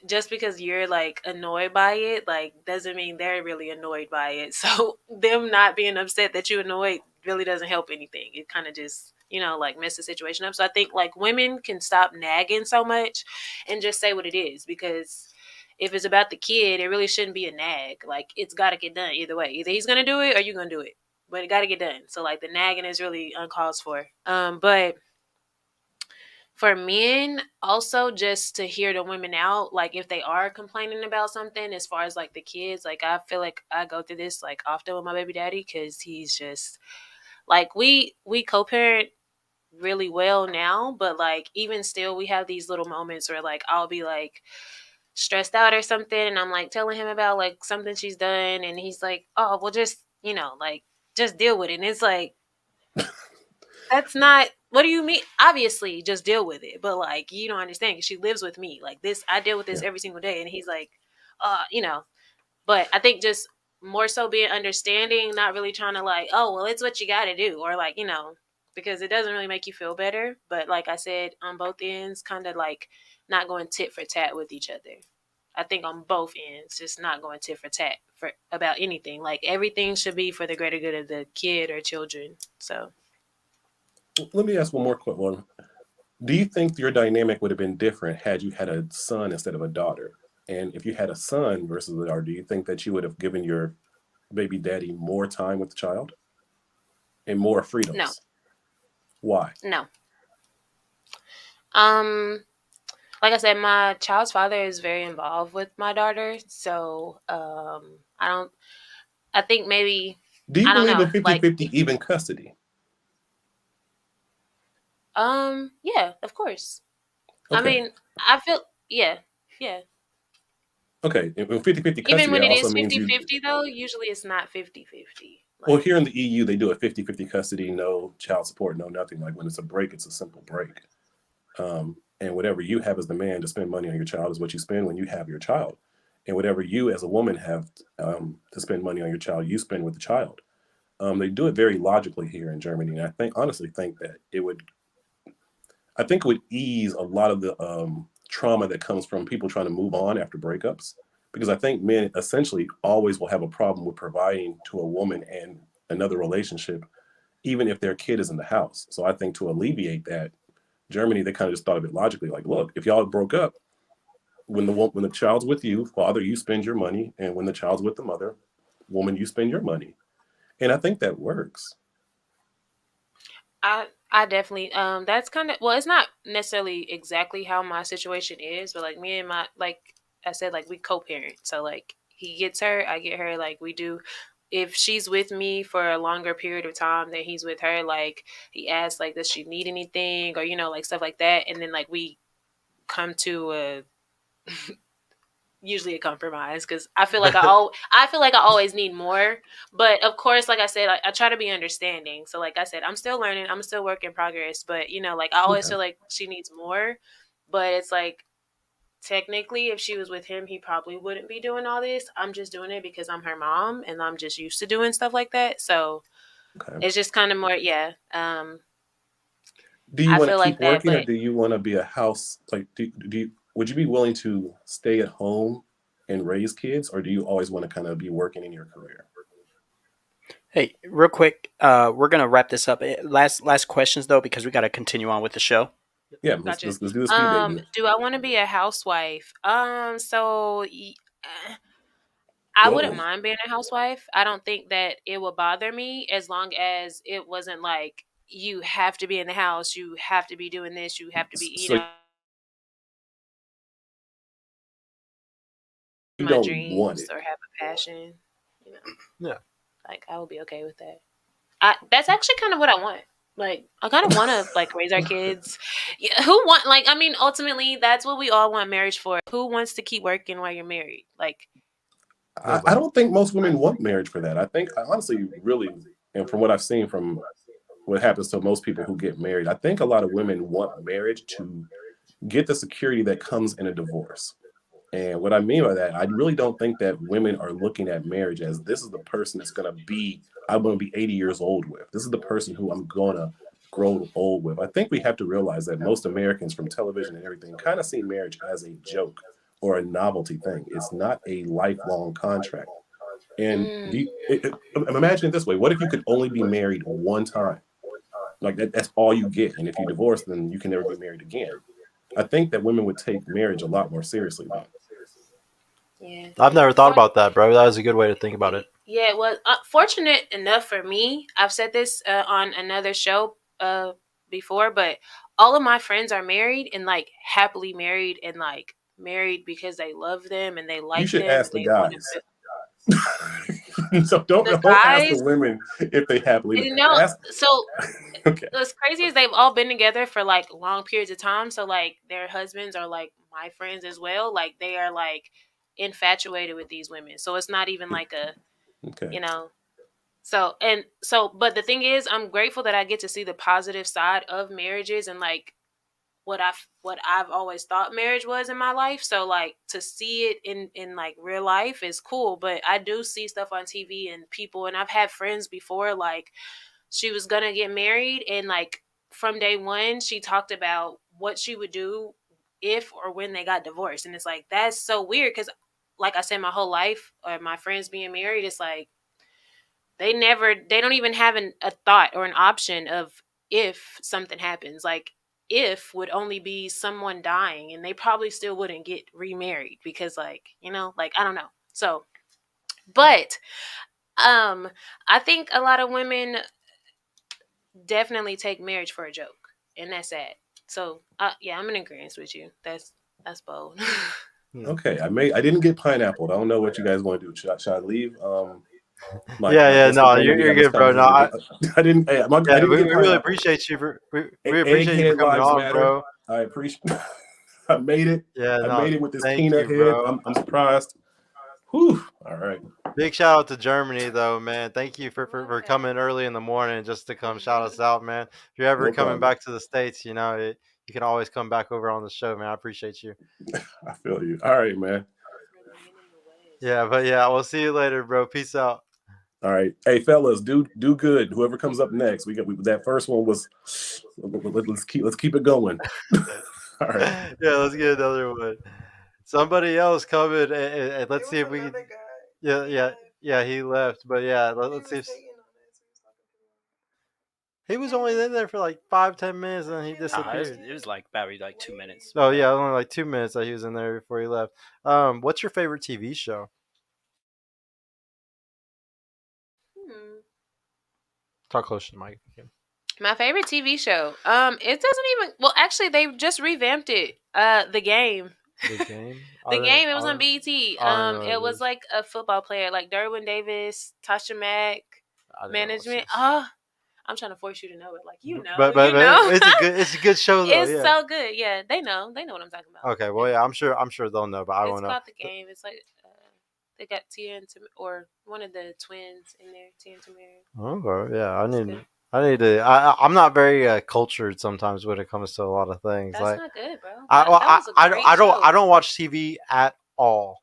just because you're like annoyed by it, like doesn't mean they're really annoyed by it. So them not being upset that you annoyed really doesn't help anything. It kind of just like mess the situation up. So I think like women can stop nagging so much and just say what it is, because if it's about the kid, it really shouldn't be a nag. Like it's got to get done either way. Either he's gonna do it or you're gonna do it, but it got to get done. So like the nagging is really uncalled for. But for men also, just to hear the women out, like if they are complaining about something as far as like the kids, like I feel like I go through this like often with my baby daddy, because he's just like we co-parent really well now, but like even still we have these little moments where like I'll be like stressed out or something, and I'm like telling him about like something she's done, and he's like, oh well, just like just deal with it. And it's like, that's not. What do you mean? Obviously, just deal with it. But like, you don't understand, 'cause she lives with me. Like this, I deal with this Yeah. every single day, and he's like, you know. But I think just more so being understanding, not really trying to like, oh well, it's what you got to do, or like because it doesn't really make you feel better. But like I said, on both ends, kind of like not going tit for tat with each other. I think on both ends, just not going tit for tat for about anything. Like everything should be for the greater good of the kid or children. So. Let me ask one more quick one. Do you think your dynamic would have been different had you had a son instead of a daughter? And if you had a son versus a daughter, do you think that you would have given your baby daddy more time with the child and more No, freedoms? Why? no. Um, like I said, my child's father is very involved with my daughter, so I don't. I think maybe Do you I don't believe know. in 50 Like, 50 even custody? yeah, of course. I Okay. mean, I feel yeah, yeah. Okay. And 50-50 Even custody, when that it also is means you, 50-50 though, usually it's not 50-50. well, Like, here in the EU, they do a 50-50 custody, no child support, no nothing. Like when it's a break, it's a simple break. And whatever you have as the man to spend money on your child is what you spend when you have your child. And whatever you as a woman have to spend money on your child, you spend with the child. They do it very logically here in Germany, and I think honestly think that I think it would ease a lot of the trauma that comes from people trying to move on after breakups. Because I think men essentially always will have a problem with providing to a woman and another relationship, even if their kid is in the house. So I think to alleviate that, Germany, they kind of just thought of it logically, like, look, if y'all broke up, when the child's with you, father, you spend your money, and when the child's with the mother, woman, you spend your money. And I think that works. I definitely that's kind of, well, it's not necessarily exactly how my situation is, but like me and my, like I said, like we co-parent. So like he gets her, I get her, like we do. If she's with me for a longer period of time than he's with her, like he asks like does she need anything, or like stuff like that, and then like we come to a usually a compromise, because I feel like I always need more. But of course, like I said, I try to be understanding. So like I said, I'm still learning, I'm still work in progress. But like I always Okay. feel like she needs more. But it's like technically, if she was with him, he probably wouldn't be doing all this. I'm just doing it because I'm her mom and I'm just used to doing stuff like that. So Okay. it's just kind of more, yeah. Do you I want to feel like keep that, working, or but do you want to be a house like do you would you be willing to stay at home and raise kids, or do you always want to kind of be working in your career? Hey, real quick, we're gonna wrap this up. Last questions though, because we got to continue on with the show. Yeah, gotcha. let's do the speed dating. Do I want to be a housewife? I wouldn't Oh, mind being a housewife. I don't think that it would bother me as long as it wasn't like you have to be in the house, you have to be doing this, you have to be, so you my don't want dreams it. or have a passion. You know, Yeah. like I would be okay with that. That's actually kind of what I want. Like I kind of want to like raise our kids. Yeah, who want, like, I mean, ultimately that's what we all want marriage for. Who wants to keep working while you're married? Like I Nobody. don't think most women want marriage for that. I think, I honestly, really, and from what I've seen from what happens to most people who get married, I think a lot of women want marriage to get the security that comes in a divorce. And what I mean by that, I really don't think that women are looking at marriage as this is the person that's going to be, I'm going to be 80 years old with. This is the person who I'm going to grow old with. I think we have to realize that most Americans from television and everything kind of see marriage as a joke or a novelty thing. It's not a lifelong contract. And mm, imagine it this way: what if you could only be married one time? Like that's all you get. And if you divorce, then you can never be married again. I think that women would take marriage a lot more seriously then. yeah. I've never thought For, about that, bro. That was a good way to think about it. yeah, well, fortunate enough for me, I've said this on another show before, but all of my friends are married and like happily married and like married because they love them and they You like should them ask and the they want guys. to. So The don't ask the guys, women if they happily ask. so Okay, what's crazy is they've all been together for like long periods of time. So like their husbands are like my friends as well. Like they are like infatuated with these women. So it's not even like a, okay. you know. But the thing is, I'm grateful that I get to see the positive side of marriages and like what I've always thought marriage was in my life. So like to see it in like real life is cool. But I do see stuff on TV and people, and I've had friends before like she was gonna get married and like from day one she talked about what she would do if or when they got divorced, and it's like that's so weird because like I said, my whole life or my friends being married, it's like they don't even have a thought or an option of if something happens. Like if would only be someone dying, and they probably still wouldn't get remarried because like like I don't know. So but um I think a lot of women definitely take marriage for a joke, and that's sad. So yeah, I'm in agreement with you. That's bold. Hmm. Okay, I didn't get pineapple. I don't know what you guys want to do. Should I leave? Yeah, My yeah, no, Instagram you're, when we you're have this good, bro. No, conversation. I didn't. Hey, I yeah, didn't get we really pineapple. appreciate you for we appreciate you Egghead for coming lives on, matter. bro. I appreciate. I made it. Yeah, I no, made it with this thank peanut you, head. bro. I'm surprised. Whew. All right. Big shout out to Germany, though, man. Thank you for coming early in the morning just to come shout us out, man. If you're ever No coming problem. back to the States, you can always come back over on the show, man. I appreciate you. I feel you. All right, man. Yeah, but yeah, we'll see you later, bro. Peace out. All right. Hey, fellas, do good. Whoever comes up next, that first one was. Let's keep it going. All right. Yeah, let's get another one. Somebody else coming, and let's see if we can. Yeah, yeah, yeah. He left, but yeah, let's see if. He was only in there for like 5-10 minutes, and then he He was disappeared. It was like probably like 2 minutes. Oh yeah, only like 2 minutes that he was in there before he left. What's your favorite TV show? Hmm. Talk closer to the mic. Okay. My favorite TV show. It doesn't even. Well, actually, they just revamped it. The game. The game. The game. It was on BET. I don't know what It it was is. like a football player, like Derwin Davis, Tasha Mack, I didn't watch management. this. I'm trying to force you to know it. Like you know, But you know. it's a good show though. It's Yeah. so good. Yeah, they know. They know what I'm talking about. Okay. Well, yeah. I'm sure they'll know, but I It's don't know. called The Game. It's like they got Tia and or one of the twins in there, Tia and Tamara. Okay. Yeah. It's good. I need to. I'm not very cultured sometimes when it comes to a lot of things. That's Like not good, bro. I, well, That was a great show. I don't watch TV at all.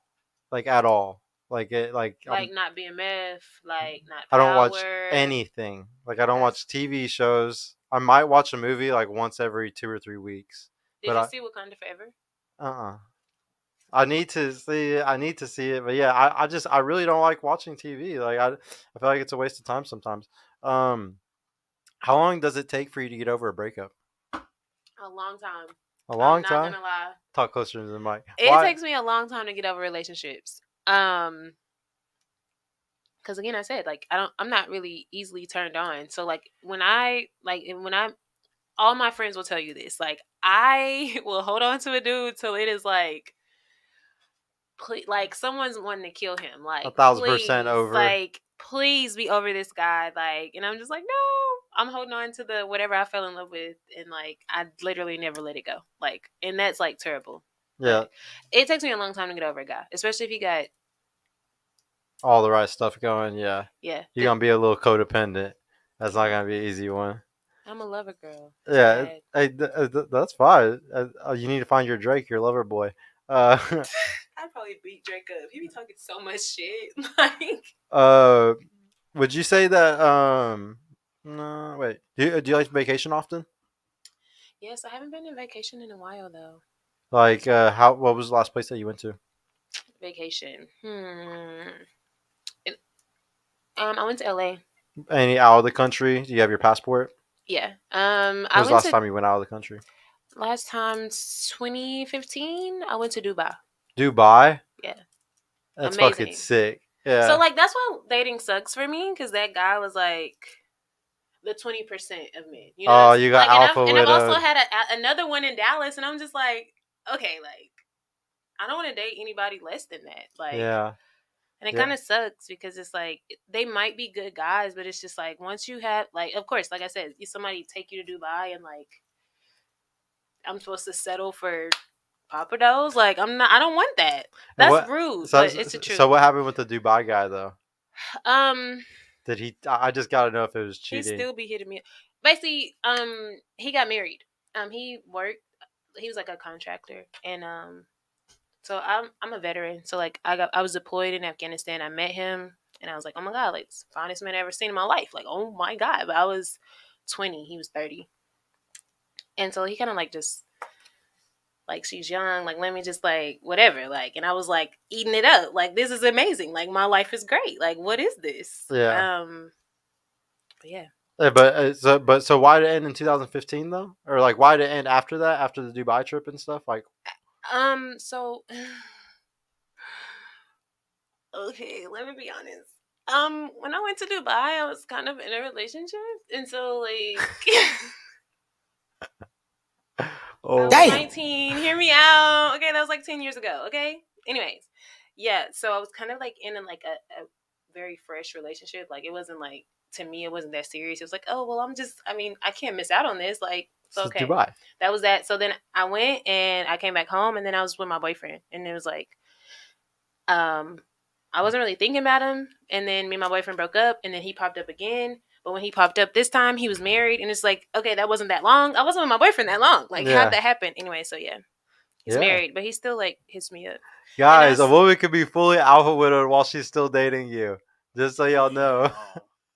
Like at all. Like it. Like Like not BMF, like not I don't watch Power. anything. Like I don't That's- watch TV shows. I might watch a movie like once every 2 or 3 weeks. Did But you I see Wakanda Forever? I need to see it. I need to see it. But yeah, I really don't like watching TV. Like I feel like it's a waste of time sometimes. Um, how long does it take for you to get over a breakup? A long time. A long I'm not time. gonna lie. Talk closer to the mic. It takes me a long time to get over relationships. Because again, I said like I'm not really easily turned on. So like when I all my friends will tell you this. Like I will hold on to a dude till it is like, like someone's wanting to kill him. Like 1,000% over. Like please be over this guy. Like, and I'm just like, no, I'm holding on to the whatever I fell in love with, and like I literally never let it go. Like, and that's like terrible. Yeah. Like, it takes me a long time to get over a guy, especially if he got all the right stuff going. Yeah. Yeah. You're gonna be a little codependent. That's not gonna be an easy one. I'm a lover girl. Yeah, that's fine. You need to find your Drake, your lover boy. I'd probably beat Drake up. He be talking so much shit. Would you say that? No, wait. Do you like vacation often? Yes, I haven't been on vacation in a while though. Like, what was the last place that you went to? Vacation. I went to LA. Any out of the country? Do you have your passport? Yeah. When was the last time you went out of the country? Last time, 2015. I went to Dubai. Dubai. Yeah. That's amazing. Fucking sick. Yeah. So like that's why dating sucks for me, because that guy was like the 20% of men. You know. Oh, you got like, alpha and I've also widowed. had another one in Dallas, and I'm just like, okay, like I don't want to date anybody less than that. Like, Yeah. And it kind of sucks because it's like they might be good guys, but it's just like once you have like, of course, like I said, somebody take you to Dubai and like I'm supposed to settle for papados. Like I don't want that. That's rude, but it's the truth. So what happened with the Dubai guy though? Um, Did he? I just gotta know if it was cheating. He still be hitting me. Basically, he got married. He worked. He was like a contractor, and so I'm a veteran. So like I was deployed in Afghanistan. I met him, and I was like, oh my god, like it's the finest man I ever seen in my life. Like oh my god, but I was 20, he was 30, and so he kind of like just like she's young, like let me just like whatever, like, and I was like eating it up, like this is amazing, like my life is great, like what is this? Yeah. But yeah. So why did it end in 2015 though, or like why did it end after that, after the Dubai trip and stuff? Like, so okay, let me be honest. When I went to Dubai, I was kind of in a relationship, and so like. oh, I was 19. Hear me out. Okay, that was like 10 years ago. Okay. Anyways, yeah. So I was kind of like in like a very fresh relationship. Like it wasn't like, to me, it wasn't that serious. It was like, oh well, I can't miss out on this. Like it's okay. Dubai. That was that. So then I went and I came back home, and then I was with my boyfriend, and it was like, I wasn't really thinking about him, and then me and my boyfriend broke up, and then he popped up again. But when he popped up this time, he was married, and it's like, okay, that wasn't that long. I wasn't with my boyfriend that long. Like, how'd that happen? Anyway, so yeah, he's married, but he still like hits me up. Guys, a woman could be fully alpha widowed while she's still dating you. Just so y'all know.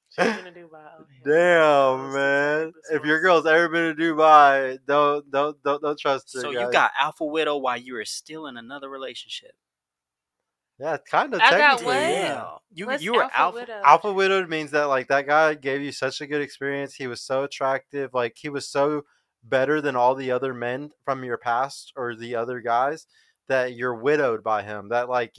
She's gonna Dubai. Damn, man! If your girl's ever been to Dubai, don't trust her. So guys. you got alpha widow while you were still in another relationship. Yeah, kind of I got technically, what? yeah. What's You were Alpha alpha. Widow? Alpha widowed means that like that guy gave you such a good experience. He was so attractive, like he was so better than all the other men from your past or the other guys that you're widowed by him. That like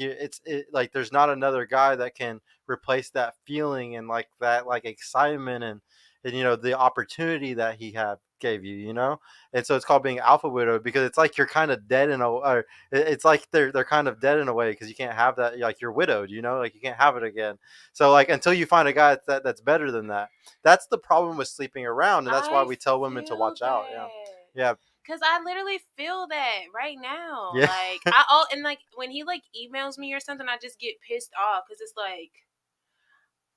like there's not another guy that can replace that feeling and like that like excitement and you know the opportunity that he had gave you, you know. And so it's called being alpha widowed because it's like you're kind of dead in a or it's like they're kind of dead in a way because you can't have that like you're widowed, you know, like you can't have it again. So like until you find a guy that's better than that, that's the problem with sleeping around, and that's why I we tell women to feel watch out. Yeah, that. yeah, Cause I literally feel that right now. yeah. Like I all and like when he like emails me or something, I just get pissed off because it's like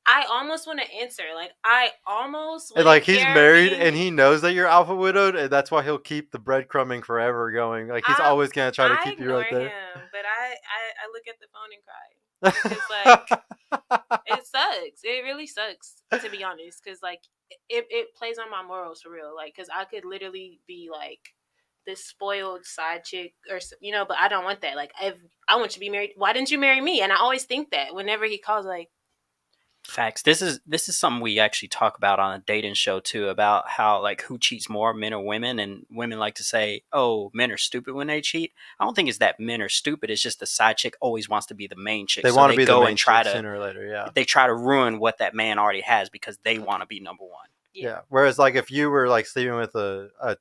I almost want to answer. Like I almost And wouldn't like he's care married being. and he knows that you're alpha widowed, and that's why he'll keep the breadcrumbing forever going. Like he's I always gonna try to I keep you ignore right there. him, but I look at the phone and cry because like it sucks. It really sucks to be honest, because like it plays on my morals for real. Like because I could literally be like this spoiled side chick or you know, but I don't want that. Like if I want you to be married, why didn't you marry me? And I always think that whenever he calls, like Facts. This is something we actually talk about on a dating show too, about how like who cheats more, men or women, and women like to say, "Oh, men are stupid when they cheat." I don't think it's that men are stupid. It's just the side chick always wants to be the main chick, They so want to they be the go and main try chick to sooner or later. Yeah. ruin what that man already has because they want to be number one. Yeah. Whereas like if you were like sleeping with a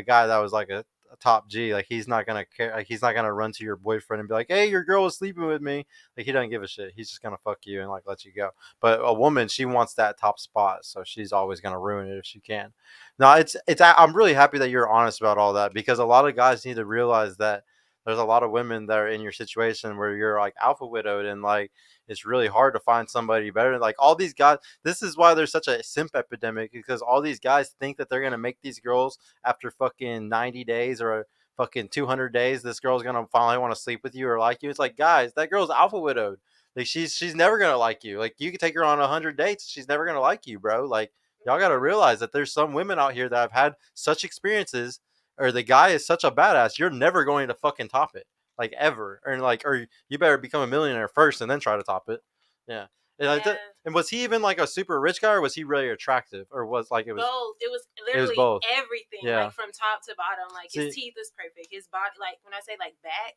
guy that was like a top G, like he's not gonna care. Like he's not gonna run to your boyfriend and be like, "Hey, your girl was sleeping with me." Like he doesn't give a shit. He's just gonna fuck you and like let you go. But a woman, she wants that top spot, so she's always gonna ruin it if she can. No, it's. I'm really happy that you're honest about all that because a lot of guys need to realize that there's a lot of women that are in your situation where you're like alpha widowed and like it's really hard to find somebody better. Like all these guys, this is why there's such a simp epidemic because all these guys think that they're gonna make these girls after fucking 90 days or fucking 200 days. This girl's gonna finally want to sleep with you or like you. It's like guys, that girl's alpha widowed. Like she's never gonna like you. Like you can take her on 100 dates, she's never gonna like you, bro. Like y'all gotta realize that there's some women out here that have had such experiences, or the guy is such a badass. You're never going to fucking top it, like ever, or like, or you better become a millionaire first and then try to top it. Yeah. yeah. And was he even like a super rich guy, or was he really attractive, or was like it was Both. It was it was literally both? everything, Yeah. like from top to bottom. Like his See, teeth is perfect. His body, like when I say like back,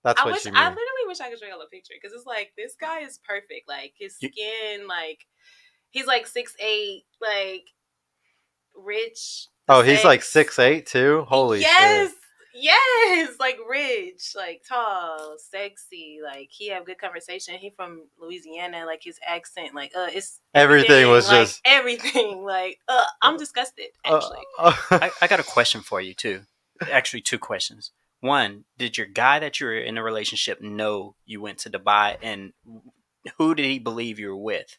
that's I what wish she I mean. literally wish I could show y'all a picture because it's like this guy is perfect. Like his You- skin, like he's like 6'8", like rich. Oh, he's like sex. 6'8" too. Holy yes, shit! yes, like rich, like tall, sexy. Like he have good conversation. He from Louisiana. Like his accent, like it's Everything was like just everything. Like I'm disgusted actually. I got a question for you too. Actually, two questions. One, did your guy that you were in a relationship know you went to Dubai, and who did he believe you were with?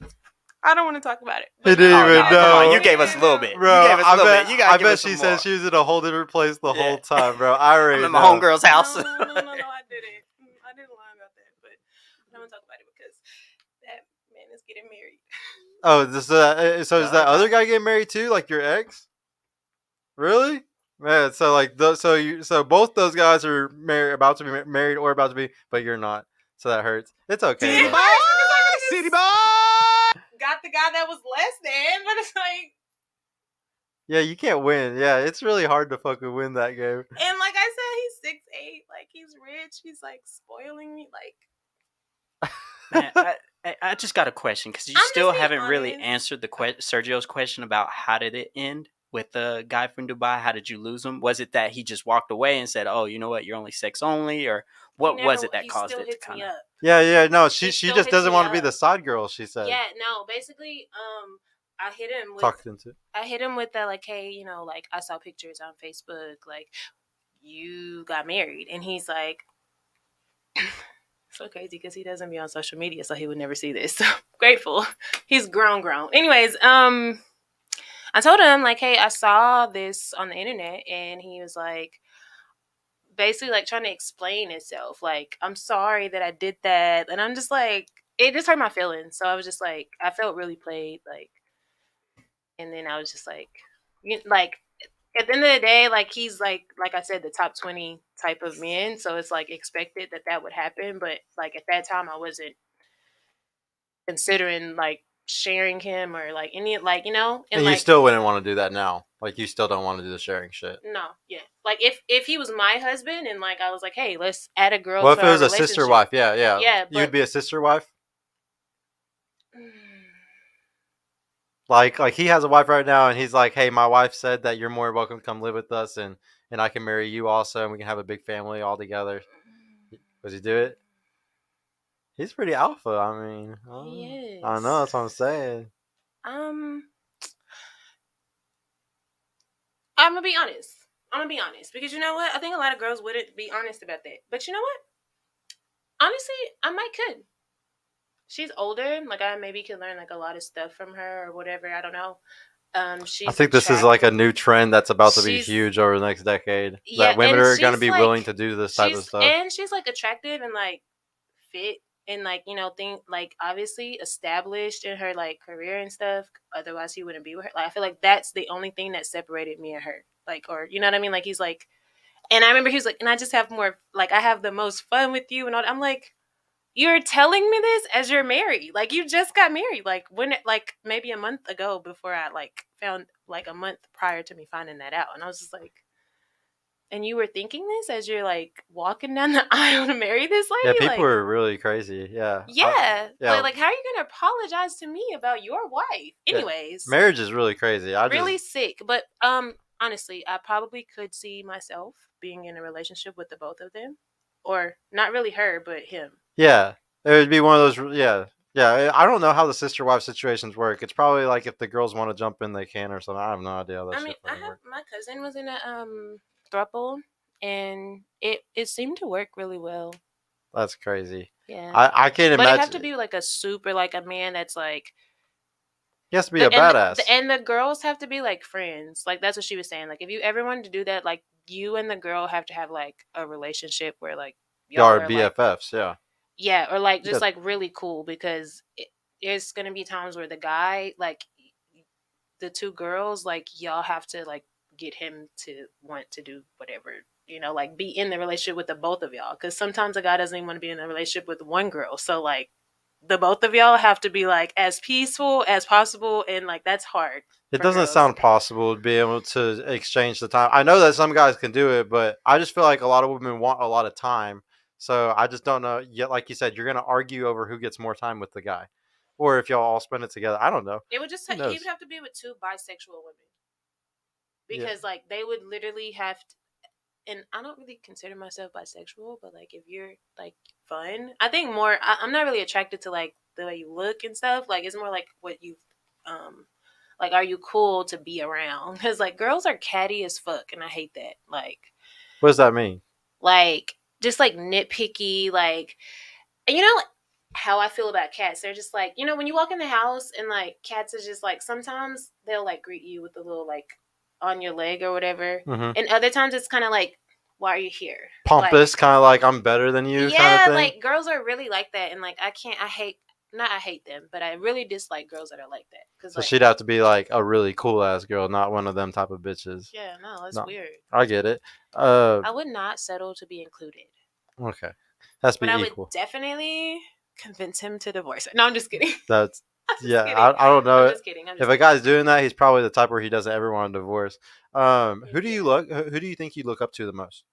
I don't want to talk about it. He But didn't Oh even no! Come on, know. you gave us a little bit. Bro, You gave us a little bit. You gotta I give bet us she some said more. she was in a whole different place the Yeah. whole time, bro. I already I'm at my know. homegirl's house. No, I didn't. I didn't lie about that, but I don't want to talk about it because that man is getting married. Oh, so is that Okay. other guy getting married too, like your ex? Really? Man, so like so both those guys are married, about to be married or about to be, but you're not. So that hurts. It's okay. It Though. hurts because I could have City just boy. got the guy that was less than, but it's like, Yeah, you can't win. Yeah, it's really hard to fucking win that game. and like I said, he's 6'8", like he's rich, he's like spoiling me, like Man, I just got a question because you I'm just still being haven't really honest. answered the Sergio's question about how did it end with the guy from Dubai? How did you lose him? Was it that he just walked away and said, "Oh, you know what? You're only sex only," or what was it that He caused still it to hits kind me of? up. Yeah. No, she He still just hits doesn't me want to be up. the side girl. She said. Yeah, no, basically, I hit him with Talked into. I hit him with that, like, hey, you know, like I saw pictures on Facebook, like you got married, and he's like, so crazy because he doesn't be on social media, so he would never see this. So grateful, he's grown. Anyways, I told him like, hey, I saw this on the internet, and he was like, basically like trying to explain himself, like I'm sorry that I did that, and I'm just like, it just hurt my feelings. So I was just like, I felt really played, like, and then I was just like, like at the end of the day, like he's like I said, the top 20 type of men. So it's like expected that would happen. But like at that time, I wasn't considering like sharing him or like any like and And you like still wouldn't want to do that now. Like you still don't want to do the sharing shit. no, yeah, like if he was my husband and like I was like, hey, let's add a girl Well, to if it our was a sister relationship. wife, yeah, Yeah, you'd but be a sister wife. Like he has a wife right now, and he's like, "Hey, my wife said that you're more welcome to come live with us, and I can marry you also, and we can have a big family all together." Would you do it? He's pretty alpha. I mean, he I is. know that's what I'm saying. I'm gonna be honest. I'm gonna be honest because you know what? I think a lot of girls wouldn't be honest about that. But you know what? Honestly, I might could. She's older. Like I maybe could learn like a lot of stuff from her or whatever. I don't know. I She's think this is like a attractive. new trend that's about to be She's huge over the next decade. yeah, That women and are going to she's be willing like to do this type of stuff. she's like attractive and like fit and like think like obviously established in her like career and stuff. Otherwise, he wouldn't be with her. Like I feel like that's the only thing that separated me and her. Like or you know what I mean? Like he's like, and I remember he was like, and I just have more like I have the most fun with you and all. I'm like. You're telling me this as you're married. Like you just got married. Like when like maybe a month ago before I like found like a month prior to me finding that out. And I was just like and you were thinking this as you're like walking down the aisle to marry this Yeah, lady? people Like are really crazy. Yeah, yeah. yeah, Like how are you gonna apologize to me about your wife? yeah. Anyways. Marriage is really crazy. Really sick. But honestly, I probably could see myself being in a relationship with the both of them. Or not really her, but him. yeah, it would be one of those. Yeah, yeah. I don't know how the sister wife situations work. It's probably like if the girls want to jump in, they can or something. I have no idea how that I mean, shit I fucking have works. my cousin was in a throuple, and it seemed to work really well. That's crazy. Yeah, I can't but it have to imagine. be like a super like a man that's like He has to be a badass. and the girls have to be like friends. Like that's what she was saying. Like if you ever wanted to do that, like you and the girl have to have like a relationship where like Y'all y'all are are like BFFs. Yeah. yeah, or like just Yeah. like really cool because there's gonna be times where the guy like the two girls like y'all have to like get him to want to do whatever like be in the relationship with the both of y'all because sometimes a guy doesn't even want to be in a relationship with one girl so like the both of y'all have to be like as peaceful as possible and like that's hard It for doesn't girls. sound possible to be able to exchange the time. I know that some guys can do it, but I just feel like a lot of women want a lot of time. So I just don't know. Yet, like you said, you're gonna argue over who gets more time with the guy, or if y'all all spend it together. I don't know. It would just Who he would knows? have to be with two bisexual women Yeah. because like they would literally have to, and I don't really consider myself bisexual, but like if you're like fun, I think more. I'm not really attracted to like the way you look and stuff. Like it's more like what you, like are you cool to be around? Because like girls are catty as fuck, and I hate that. What does that mean? Like just like nitpicky, like you know how I feel about cats. They're just like when you walk in the house and like cats are just like sometimes they'll like greet you with a little like on your leg or whatever, Mm-hmm. and other times it's kind of like why are you here? Pompous, kind of like I'm better than you, kind of Yeah, thing. like girls are really like that, and like I can't. I hate them, but I really dislike girls that are like that. Cause So like, she'd have to be like a really cool ass girl, not one of them type of bitches. yeah, no, that's No, weird. I get it. I would not settle to be included, Okay, has to but be I would equal. definitely convince him to divorce her. No, I'm just kidding. That's I'm just yeah. kidding. I don't know. I'm just kidding. I'm just If a kidding. guy's doing that, he's probably the type where he doesn't ever want a divorce. Who do you Yeah. look? Who do you think you look up to the most?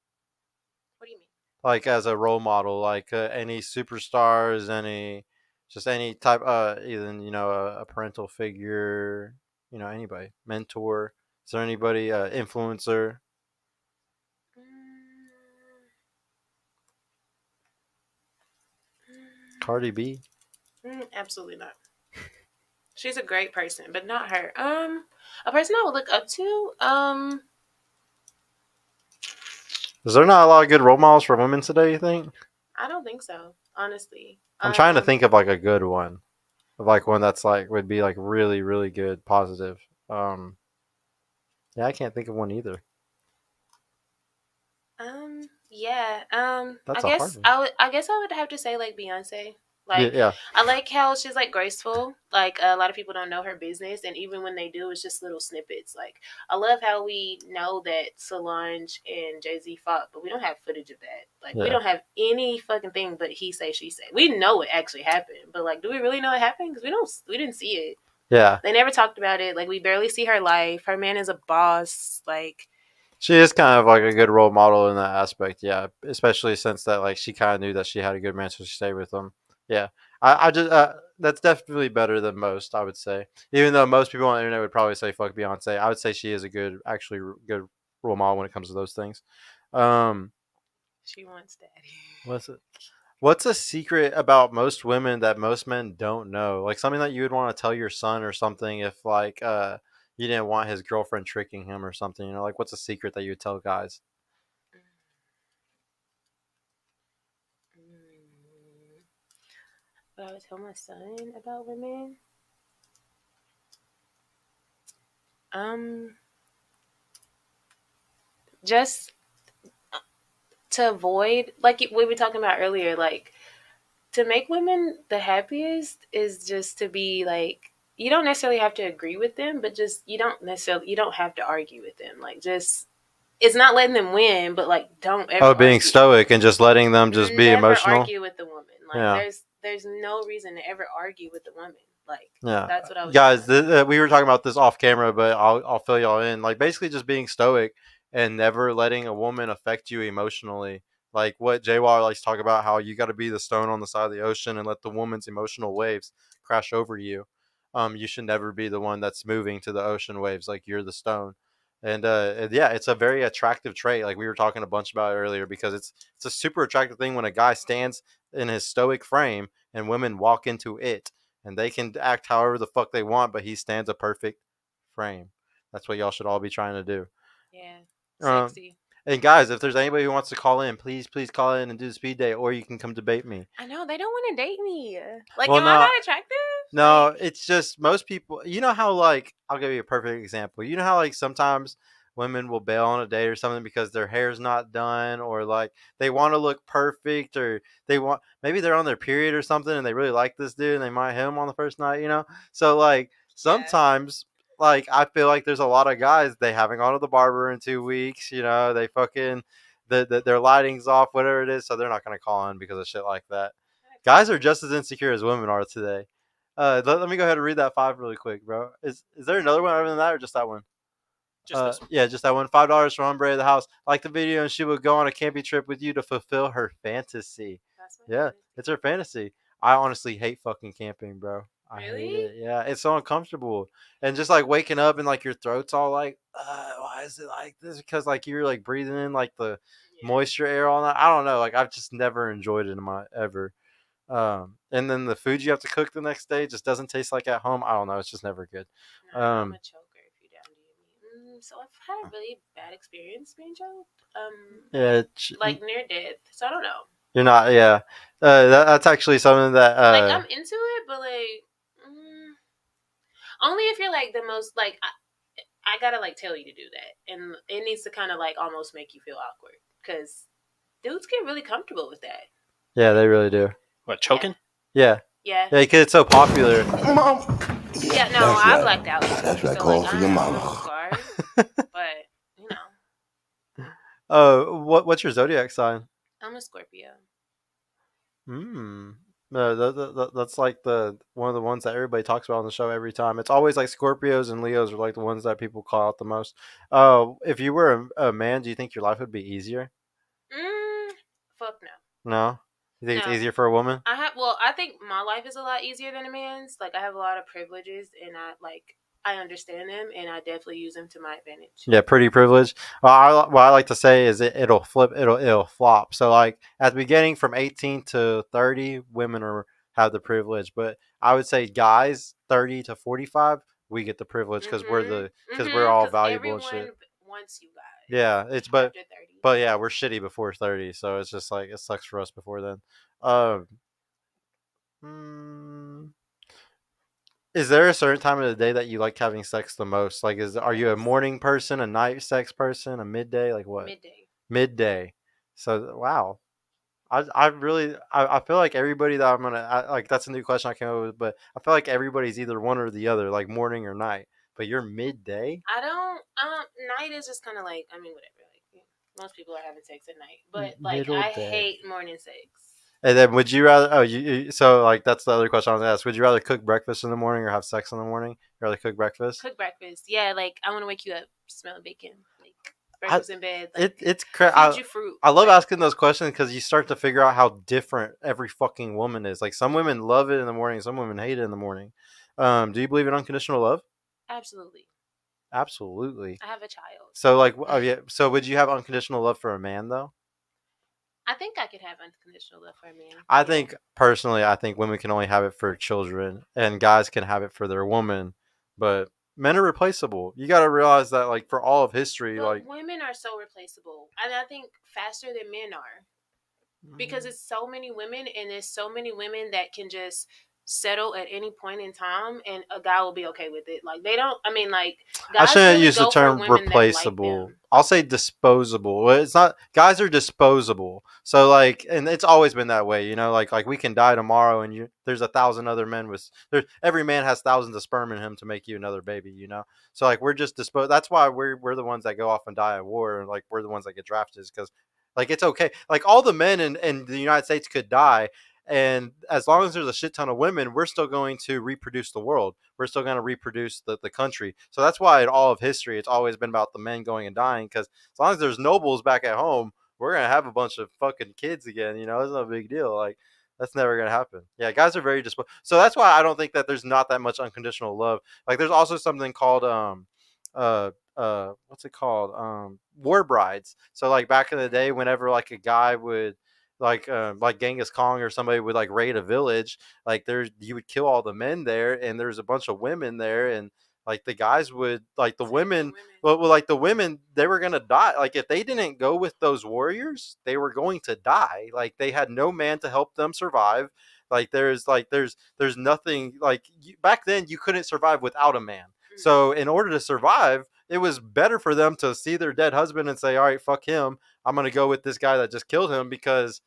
What do you mean? Like as a role model, like any superstars, just any type, even a parental figure, anybody, mentor. Is there anybody, influencer? Cardi B. Absolutely not. She's a great person, but not her. A person I would look up to. Is there not a lot of good role models for women today? You think? I don't think so. Honestly. I'm trying to think of like a good one, of like one that's like would be like really really good, positive. Um, yeah, I can't think of one either. Yeah. That's I a hard guess one. I would have to say like Beyonce. Like, Yeah. I like how she's like graceful. Like, a lot of people don't know her business, and even when they do, it's just little snippets. Like, I love how we know that Solange and Jay Z fought, but we don't have footage of that. Like, we Yeah. don't have any fucking thing but he say, she say. We know it actually happened, but like, do we really know it happened? Because we didn't see it. Yeah. They never talked about it. Like, we barely see her life. Her man is a boss. Like, She is kind of like a good role model in that aspect, yeah. Especially since that, like, she kind of knew that she had a good man, so she stayed with him. Yeah, I just that's definitely better than most, I would say. Even though most people on the internet would probably say fuck Beyonce, I would say she is a good, actually good role model when it comes to those things. Um, she wants daddy. what's it? What's a secret about most women that most men don't know? Like something that you would want to tell your son or something if like you didn't want his girlfriend tricking him or something. You know, like what's a secret that you would tell guys? What I would tell my son about women? Just to avoid, like we were talking about earlier, like to make women the happiest is just to be like, you don't necessarily have to agree with them, but just you don't have to argue with them. Like, just it's not letting them win, but like don't ever Oh, being argue. stoic and just letting them just be Never emotional. argue with the woman. Like, Yeah. there's no reason to ever argue with the woman. Like, Yeah, that's what I was guys, trying we were talking about this off camera, but I'll fill y'all in. Like basically, just being stoic and never letting a woman affect you emotionally. Like what Jay Waller likes to talk about, how you got to be the stone on the side of the ocean and let the woman's emotional waves crash over you. You should never be the one that's moving to the ocean waves. Like you're the stone. And yeah, it's a very attractive trait. Like we were talking a bunch about it earlier, because it's a super attractive thing when a guy stands in his stoic frame and women walk into it, and they can act however the fuck they want, but he stands a perfect frame. That's what y'all should all be trying to do. Yeah, Um, sexy. and guys, if there's anybody who wants to call in, please call in and do the speed date, or you can come debate me. I know they don't want to date me. Like, Well, am I no, not attractive? no, Like, it's just most people. You know how like I'll give you a perfect example. You know how like sometimes women will bail on a date or something because their hair's not done, or like they want to look perfect, or they want, maybe they're on their period or something and they really like this dude and they might hit him on the first night. You know, so like yeah, sometimes. Like I feel like there's a lot of guys, they haven't gone to the barber in 2 weeks. You know, they fucking their lighting's off, whatever it is, so they're not gonna call in because of shit like that. Guys are just as insecure as women are today. Let me go ahead and read that five really quick, bro. Is there another one other than that, or just that one? Just this one. Yeah, just that one. $5 for Hombre of the House. Like the video, and she would go on a camping trip with you to fulfill her fantasy. that's my Yeah, fantasy. it's her fantasy. I honestly hate fucking camping, bro. I hate Really? it. Yeah, it's so uncomfortable, and just like waking up and like your throat's all like, why is it like this? Because like you're like breathing in like the Yeah. moisture air all night. I don't know. Like I've just never enjoyed it in my ever. And then the food you have to cook the next day just doesn't taste like at home. I don't know. It's just never good. No, I'm a choker if you down to me. So I've had a really bad experience being choked. Yeah, Like near death. So I don't know. you're not. Yeah, that's actually something that. Like, I'm into it, but like, only if you're like the most like I gotta like tell you to do that, and it needs to kind of like almost make you feel awkward because dudes get really comfortable with that. Yeah, they really do. What, choking? Yeah, Yeah. yeah, because it's so popular. Mom. Yeah, no, I blacked out. That's right. So Call like, for I your have mama. no scar, but you know, What's your zodiac sign? I'm a Scorpio. Hmm. No, that's like the one of the ones that everybody talks about on the show every time. It's always like Scorpios and Leos are like the ones that people call out the most. If you were a man, do you think your life would be easier? Fuck no. No. You think it's No. easier for a woman? I think my life is a lot easier than a man's. Like, I have a lot of privileges, and I understand them, and I definitely use them to my advantage. Yeah, pretty privileged. What I like to say is it'll flip, it'll flop. So like at the beginning, from 18 to 30, women have the privilege, but I would say guys 30 to 45, we get the privilege because we're all valuable and everyone shit. wants you guys. Yeah, it's after 30. but yeah, we're shitty before 30, so it's just like it sucks for us before then. Um, hmm, is there a certain time of the day that you like having sex the most? Like, are you a morning person, a night sex person, a midday? Like what? Midday. Midday. So wow, I really I feel like everybody that I'm gonna like that's a new question I came up with, but I feel like everybody's either one or the other, like morning or night. But you're midday, I don't. Night is just kind of like, I mean, whatever. Like, most people are having sex at night, but like middle I day. hate morning sex. And then would you rather? Oh, so like that's the other question I was gonna ask. Would you rather cook breakfast in the morning or have sex in the morning? You rather cook breakfast? Cook breakfast, yeah. Like I want to wake you up smelling bacon, like I, breakfast in bed, like it's feed you fruit. I love Like asking those questions because you start to figure out how different every fucking woman is. Like some women love it in the morning, some women hate it in the morning. Do you believe in unconditional love? absolutely, Absolutely. I have a child. So like, oh yeah. So would you have unconditional love for a man though? I think I could have unconditional love for a man. I Yeah. think personally, I think women can only have it for children, and guys can have it for their woman. But men are replaceable. You got to realize that, like for all of history, But like women are so replaceable, and I think faster than men are, because it's so many women, and there's so many women that can just settle at any point in time, and a guy will be okay with it. Like they don't. I mean, like I guys shouldn't really use the go for term women that like replaceable. them. I'll say disposable. Well, it's not. Guys are disposable. So like, and it's always been that way. You know, like we can die tomorrow, and there's 1,000 other men with. There, every man has thousands of sperm in him to make you another baby. You know, so like we're just disposed. That's why we're the ones that go off and die at war, and like we're the ones that get drafted, because like it's okay. Like all the men in the United States could die, and as long as there's a shit ton of women, we're still going to reproduce the world. We're still going to reproduce the country. So that's why in all of history, it's always been about the men going and dying. Because as long as there's nobles back at home, we're going to have a bunch of fucking kids again. You know, it's no big deal. Like, that's never going to happen. Yeah, guys are very disposable. So that's why I don't think that there's not that much unconditional love. Like, there's also something called, what's it called? War brides. So, like, back in the day, whenever, like, a guy would, like Genghis Kong or somebody would like raid a village, like there's you would kill all the men there, and there's a bunch of women there, and like the guys would like the women. Well, like the women, they were gonna die. Like if they didn't go with those warriors, they were going to die. Like they had no man to help them survive. There's nothing like back then you couldn't survive without a man. So in order to survive, it was better for them to see their dead husband and say, "All right, fuck him. I'm gonna go with this guy that just killed him because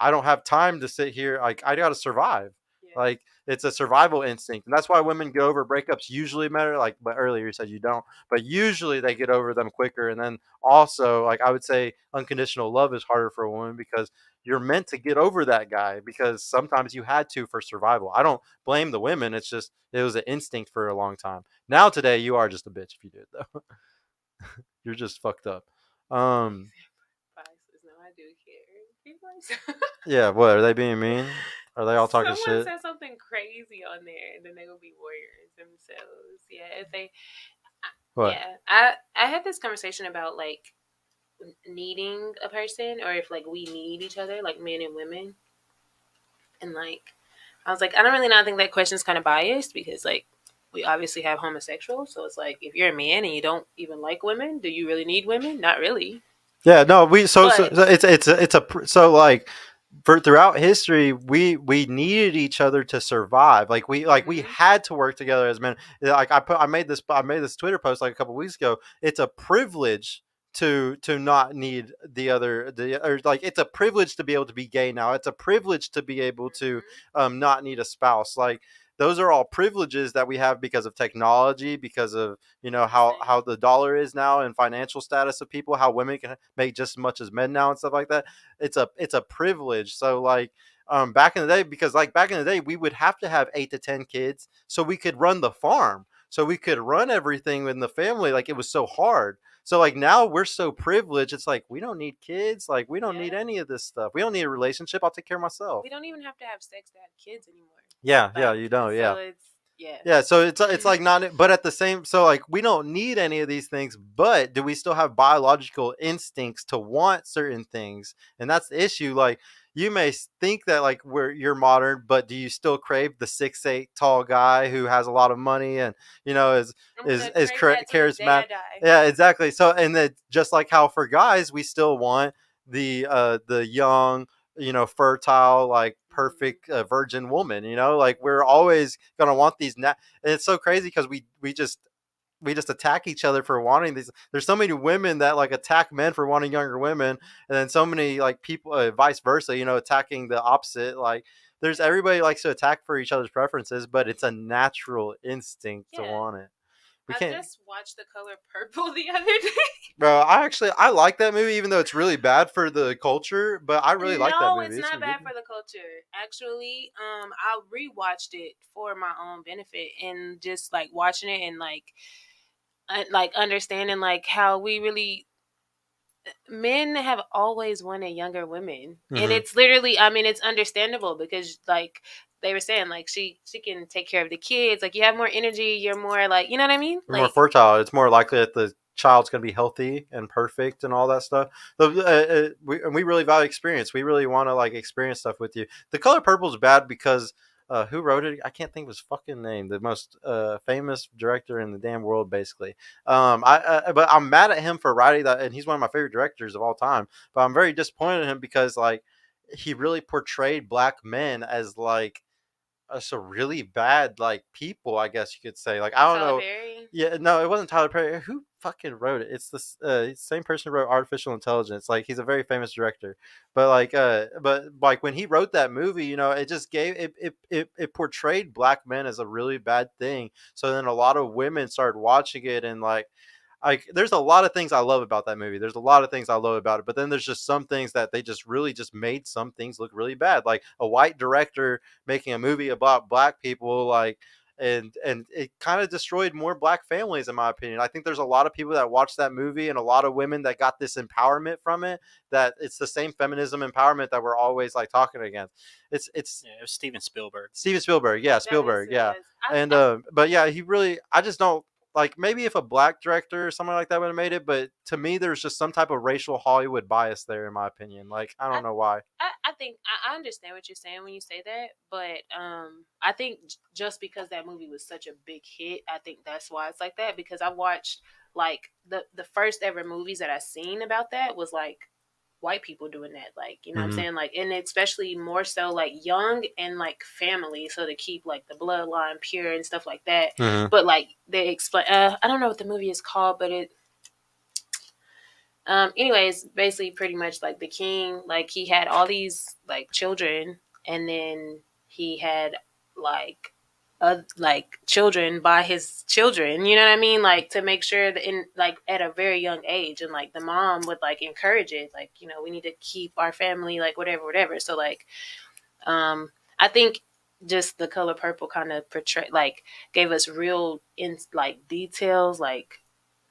I don't have time to sit here. Like I gotta survive. Yeah. Like it's a survival instinct, and that's why women get over breakups usually better. Like, but earlier you said you don't, but usually they get over them quicker. And then also, like I would say, unconditional love is harder for a woman because you're meant to get over that guy because sometimes you had to for survival. I don't blame the women. It's just it was an instinct for a long time. Now today you are just a bitch if you do it though. You're just fucked up. Um, No, I do care. yeah. What are they being mean? Are they all talking Someone shit? said something crazy on there, and then they will be warriors themselves. Yeah, if they. What? Yeah, I had this conversation about like needing a person, or if like we need each other, like men and women, and like I was like, I don't really not think that question's kind of biased because like we obviously have homosexuals, so it's like if you're a man and you don't even like women, do you really need women? Not really. Yeah. No. We But so so like for throughout history we needed each other to survive. We Mhm. had to work together as men. Like I made this Twitter post like a couple weeks ago. It's a privilege to not need the or like it's a privilege to be able to be gay now. It's a privilege to be able to not need a spouse. Like those are all privileges that we have because of technology, because of how the dollar is now and financial status of people, how women can make just as much as men now and stuff like that. It's a privilege. So like back in the day, because like back in the day we would have to have 8 to 10 kids so we could run the farm, so we could run everything in the family. Like it was so hard. So like now we're so privileged, it's like we don't need kids, like we don't need Yeah. any of this stuff. We don't need a relationship. I'll take care of myself. We don't even have to have sex to have kids anymore. Yeah, Like, you know, yeah. so it's yeah. Yeah, so it's like not, but at the same, so like we don't need any of these things, but do we still have biological instincts to want certain things? And that's the issue. Like you may think that like you're modern, but do you still crave the 6'8" tall guy who has a lot of money and is I'm is gonna is crave that till the day I charismatic? die. Yeah, exactly. So and then just like how for guys we still want the young, fertile, like perfect virgin woman. Like we're always gonna want these. And it's so crazy because we just we just attack each other for wanting these. There's so many women that like attack men for wanting younger women, and then so many like people, vice versa, attacking the opposite. Like there's everybody likes to attack for each other's preferences, but it's a natural instinct to Yeah. want it. We I can't. just watched The Color Purple the other day. Bro, I like that movie, even though it's really bad for the culture. But I really like that No, movie. it's not bad for the culture. Actually, I rewatched it for my own benefit and just like watching it and like understanding like how we really men have always wanted younger women, and it's literally, I mean, it's understandable because like they were saying, like she can take care of the kids. Like you have more energy, you're more like, you know what I mean? You're more Like fertile. It's more likely that the child's going to be healthy and perfect and all that stuff. We really value experience. We really want to like experience stuff with you. The Color Purple is bad because who wrote it? I can't think of his fucking name. The most famous director in the damn world, basically. But I'm mad at him for writing that, and he's one of my favorite directors of all time. But I'm very disappointed in him because like he really portrayed black men as like so really bad like people, I guess you could say. Like I don't Tyler know. Perry. Yeah, no, it wasn't Tyler Perry. Who fucking wrote it? It's the same person who wrote Artificial Intelligence. Like he's a very famous director, but like when he wrote that movie, it just gave it portrayed black men as a really bad thing. So then a lot of women started watching it and like there's a lot of things I love about that movie. There's a lot of things I love about it, but then there's just some things that they just really just made some things look really bad. Like a white director making a movie about black people, like and it kind of destroyed more black families in my opinion. I think there's a lot of people that watched that movie and a lot of women that got this empowerment from it, that it's the same feminism empowerment that we're always like talking against. It's Yeah, it was Steven Spielberg. Steven Spielberg, yeah, Spielberg, yeah. And but yeah, he really, I just don't like, maybe if a black director or something like that would have made it, but to me there's just some type of racial Hollywood bias there in my opinion. Like I don't know why. I think I understand what you're saying when you say that, but I think just because that movie was such a big hit, I think that's why it's like that. Because I watched like the first ever movies that I seen about that was like white people doing that, like, you know what I'm saying, like, and especially more so like young and like family, so to keep like the bloodline pure and stuff like that. But like they explain, I don't know what the movie is called, but it anyways, basically pretty much like the king, like he had all these like children, and then he had like children by his children, you know what I mean? Like to make sure that in like at a very young age, and like the mom would like encourage it, like, we need to keep our family, like whatever. So like I think just The Color Purple kind of portrayed, like gave us real in like details, like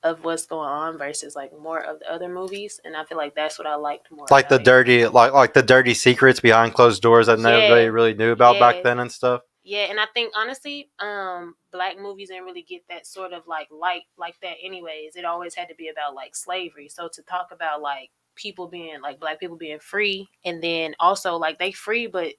of what's going on versus like more of the other movies, and I feel like that's what I liked more Like the about it. dirty, like the dirty secrets behind closed doors that nobody really knew about back then and stuff. Yeah, and I think honestly, black movies didn't really get that sort of like light like that anyways. It always had to be about like slavery. So to talk about like people being like black people being free, and then also like they free, but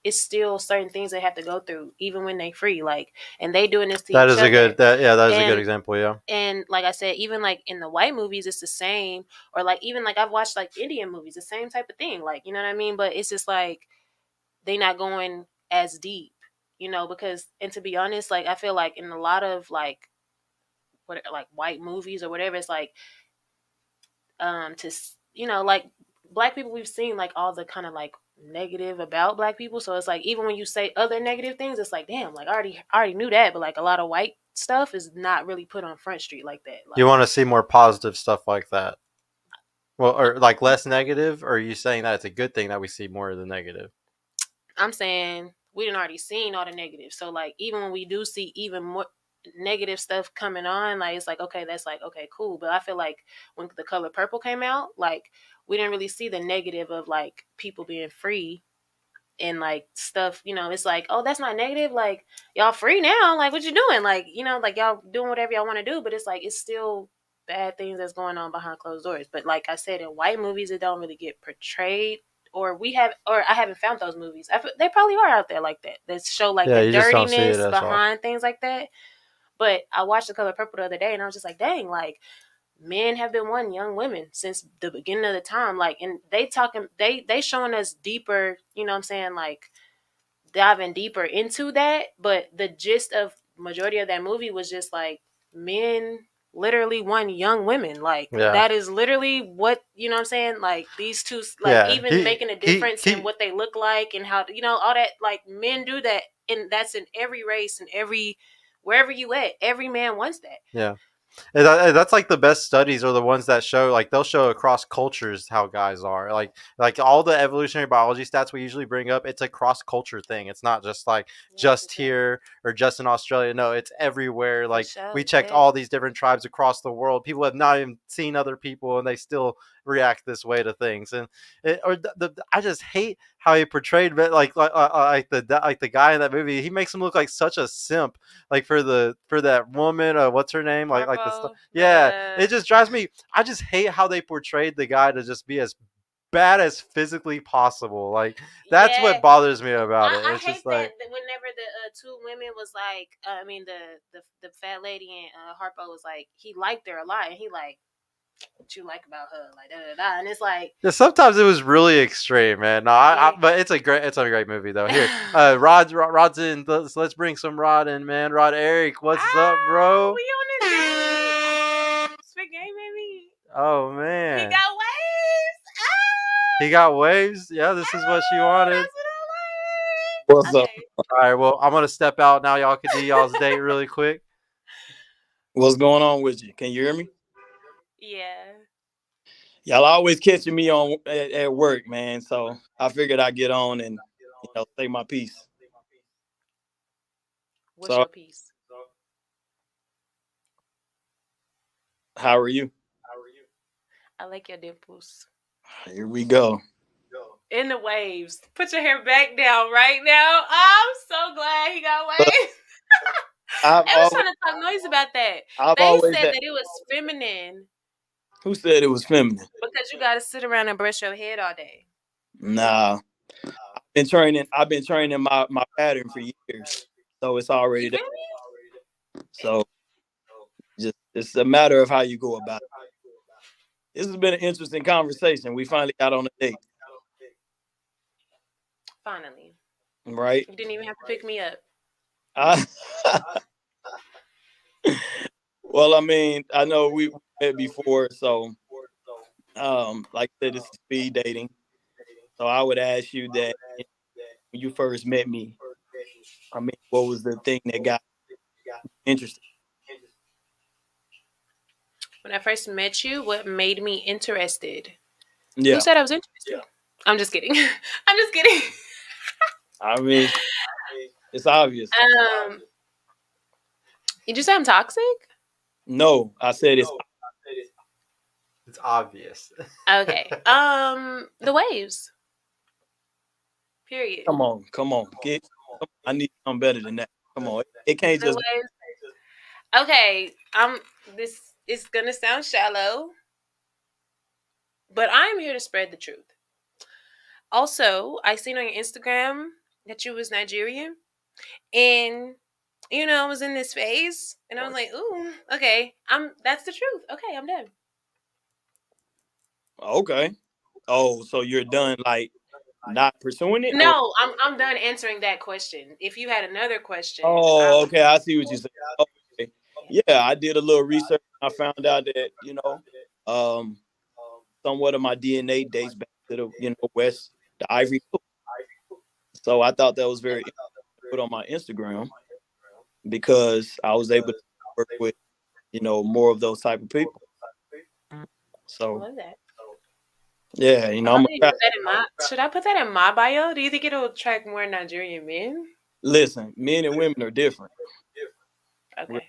it's still certain things they have to go through even when they free, like, and they doing this to That each is other. a good that is a good example, yeah. And like I said, even like in the white movies, it's the same. Or like even like I've watched like Indian movies, the same type of thing. Like, you know what I mean? But it's just like they not going as deep, because, and to be honest, like I feel like in a lot of like what like white movies or whatever, it's like to like black people, we've seen like all the kind of like negative about black people, so it's like even when you say other negative things, it's like, damn, like I already knew that, but like a lot of white stuff is not really put on Front Street like that. Like, You want to see more positive stuff like that, well, or like less negative, or are you saying that it's a good thing that we see more of the negative? I'm saying we done already seen all the negatives, so like even when we do see even more negative stuff coming on, like it's like, okay, that's like, okay, cool. But I feel like when The Color Purple came out, like we didn't really see the negative of like people being free and like stuff, it's like, oh, that's not negative, like y'all free now, like what you doing, like, like y'all doing whatever y'all want to do, but it's like it's still bad things that's going on behind closed doors. But like I said, in white movies it don't really get portrayed, or I haven't found those movies. They probably are out there like that show like the You just don't see it dirtiness as behind things like that. But I watched The Color Purple the other day, and I was just like, dang, like men have been wanting young women since the beginning of the time. Like, and they showing us deeper, you know what I'm saying, like diving deeper into that. But the gist of majority of that movie was just like men literally want young women. Like Yeah. that is literally what, you know what I'm saying? Like these two, like Yeah, even making a difference in what they look like and how, all that, like men do that, and that's in every race and every wherever you at, every man wants that. Yeah. And that's like the best studies are the ones that show, like they'll show across cultures how guys are, like all the evolutionary biology stats we usually bring up. It's a cross culture thing. It's not just like Yeah, just here or just in Australia. No, it's everywhere. for Like sure. we checked Yeah. all these different tribes across the world. People have not even seen other people and they still react this way to things. And I just hate how he portrayed it, like the guy in that movie. He makes him look like such a simp, like for that woman, what's her name, like the Harpo, yeah, the it just drives me. I just hate how they portrayed the guy to just be as bad as physically possible. Like that's yeah. what bothers me about it. I It's hate just like, that whenever the two women was like, I mean the fat lady and Harpo was like, he liked her a lot, and he like, what you like about her, like da da da, and it's like, yeah, sometimes it was really extreme, man. No, yeah. but it's a great movie though. Here, Rod's in. Let's bring some Rod in, man. Rod Eric, what's up, bro? We on the date. Spit game, baby. Oh He man, got waves. he got waves. Yeah, this is what she wanted. That's what I What's like. up? Okay. All right, well, I'm gonna step out now. Y'all can do y'all's date really quick. What's going on with you? Can you hear me? Yeah. Y'all always catching me on at work, man. So I figured I'd get on and say my piece. What's So your piece? how are you? I like your dimples. Here we go. In the waves. Put your hair back down right now. I'm so glad he got But waves. I've They was always trying to talk noise about that. I've They always said had. that it was feminine Who said it was feminine? because you got to sit around and brush your head all day. Nah. I've been training my pattern for years. So it's already You there. feel me? So just it's a matter of how you go about it. This has been an interesting conversation. We finally got on a date. Finally. Right? You didn't even have to pick me up. I, well, I mean, I know we met before, so like I said, this is speed dating. So I would ask you that when you first met me, I mean, what was the thing that got interested? When I first met you, what made me interested? Yeah, Who said I was interested? I'm just kidding. I'm just kidding. I mean, it's obvious. You just say I'm toxic? No, I said It's obvious. Okay. The waves. Period. come on, I need something better than that. Come on, it can't The just. waves. Okay. This is gonna sound shallow, but I'm here to spread the truth. Also, I seen on your Instagram that you was Nigerian, and I was in this phase, and I was like, "Ooh, okay, That's the truth. Okay, I'm done." Okay. Oh, so you're done, like not pursuing it, or? No, I'm done answering that question. If you had another question, Oh, okay. I see what you're saying. Okay. Yeah, I did a little research. I found out that um, somewhat of my DNA dates back to the West, the Ivory Coast. So I thought that was very interesting to put on my Instagram because I was able to work with more of those type of people. I So love that. yeah, I I'm love a that you put that in my. Should I put that in my bio? Do you think it'll attract more Nigerian men? listen. Men and women are different. Okay.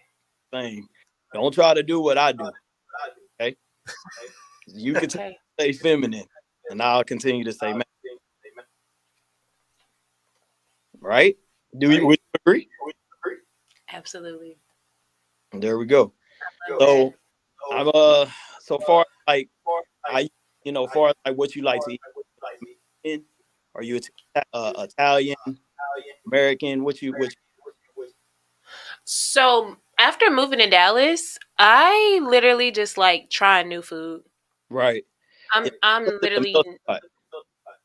Thing. Don't try to do what I do. Okay, you can Okay. say feminine, and I'll continue to say man. Right? Would you agree? Absolutely. There we go. Love that. So I'm so far like I far as like what you like to eat. Are you Italian, American? What So after moving to Dallas, I literally just like trying new food. right? Yeah, I'm Dallas is a literally melting pot.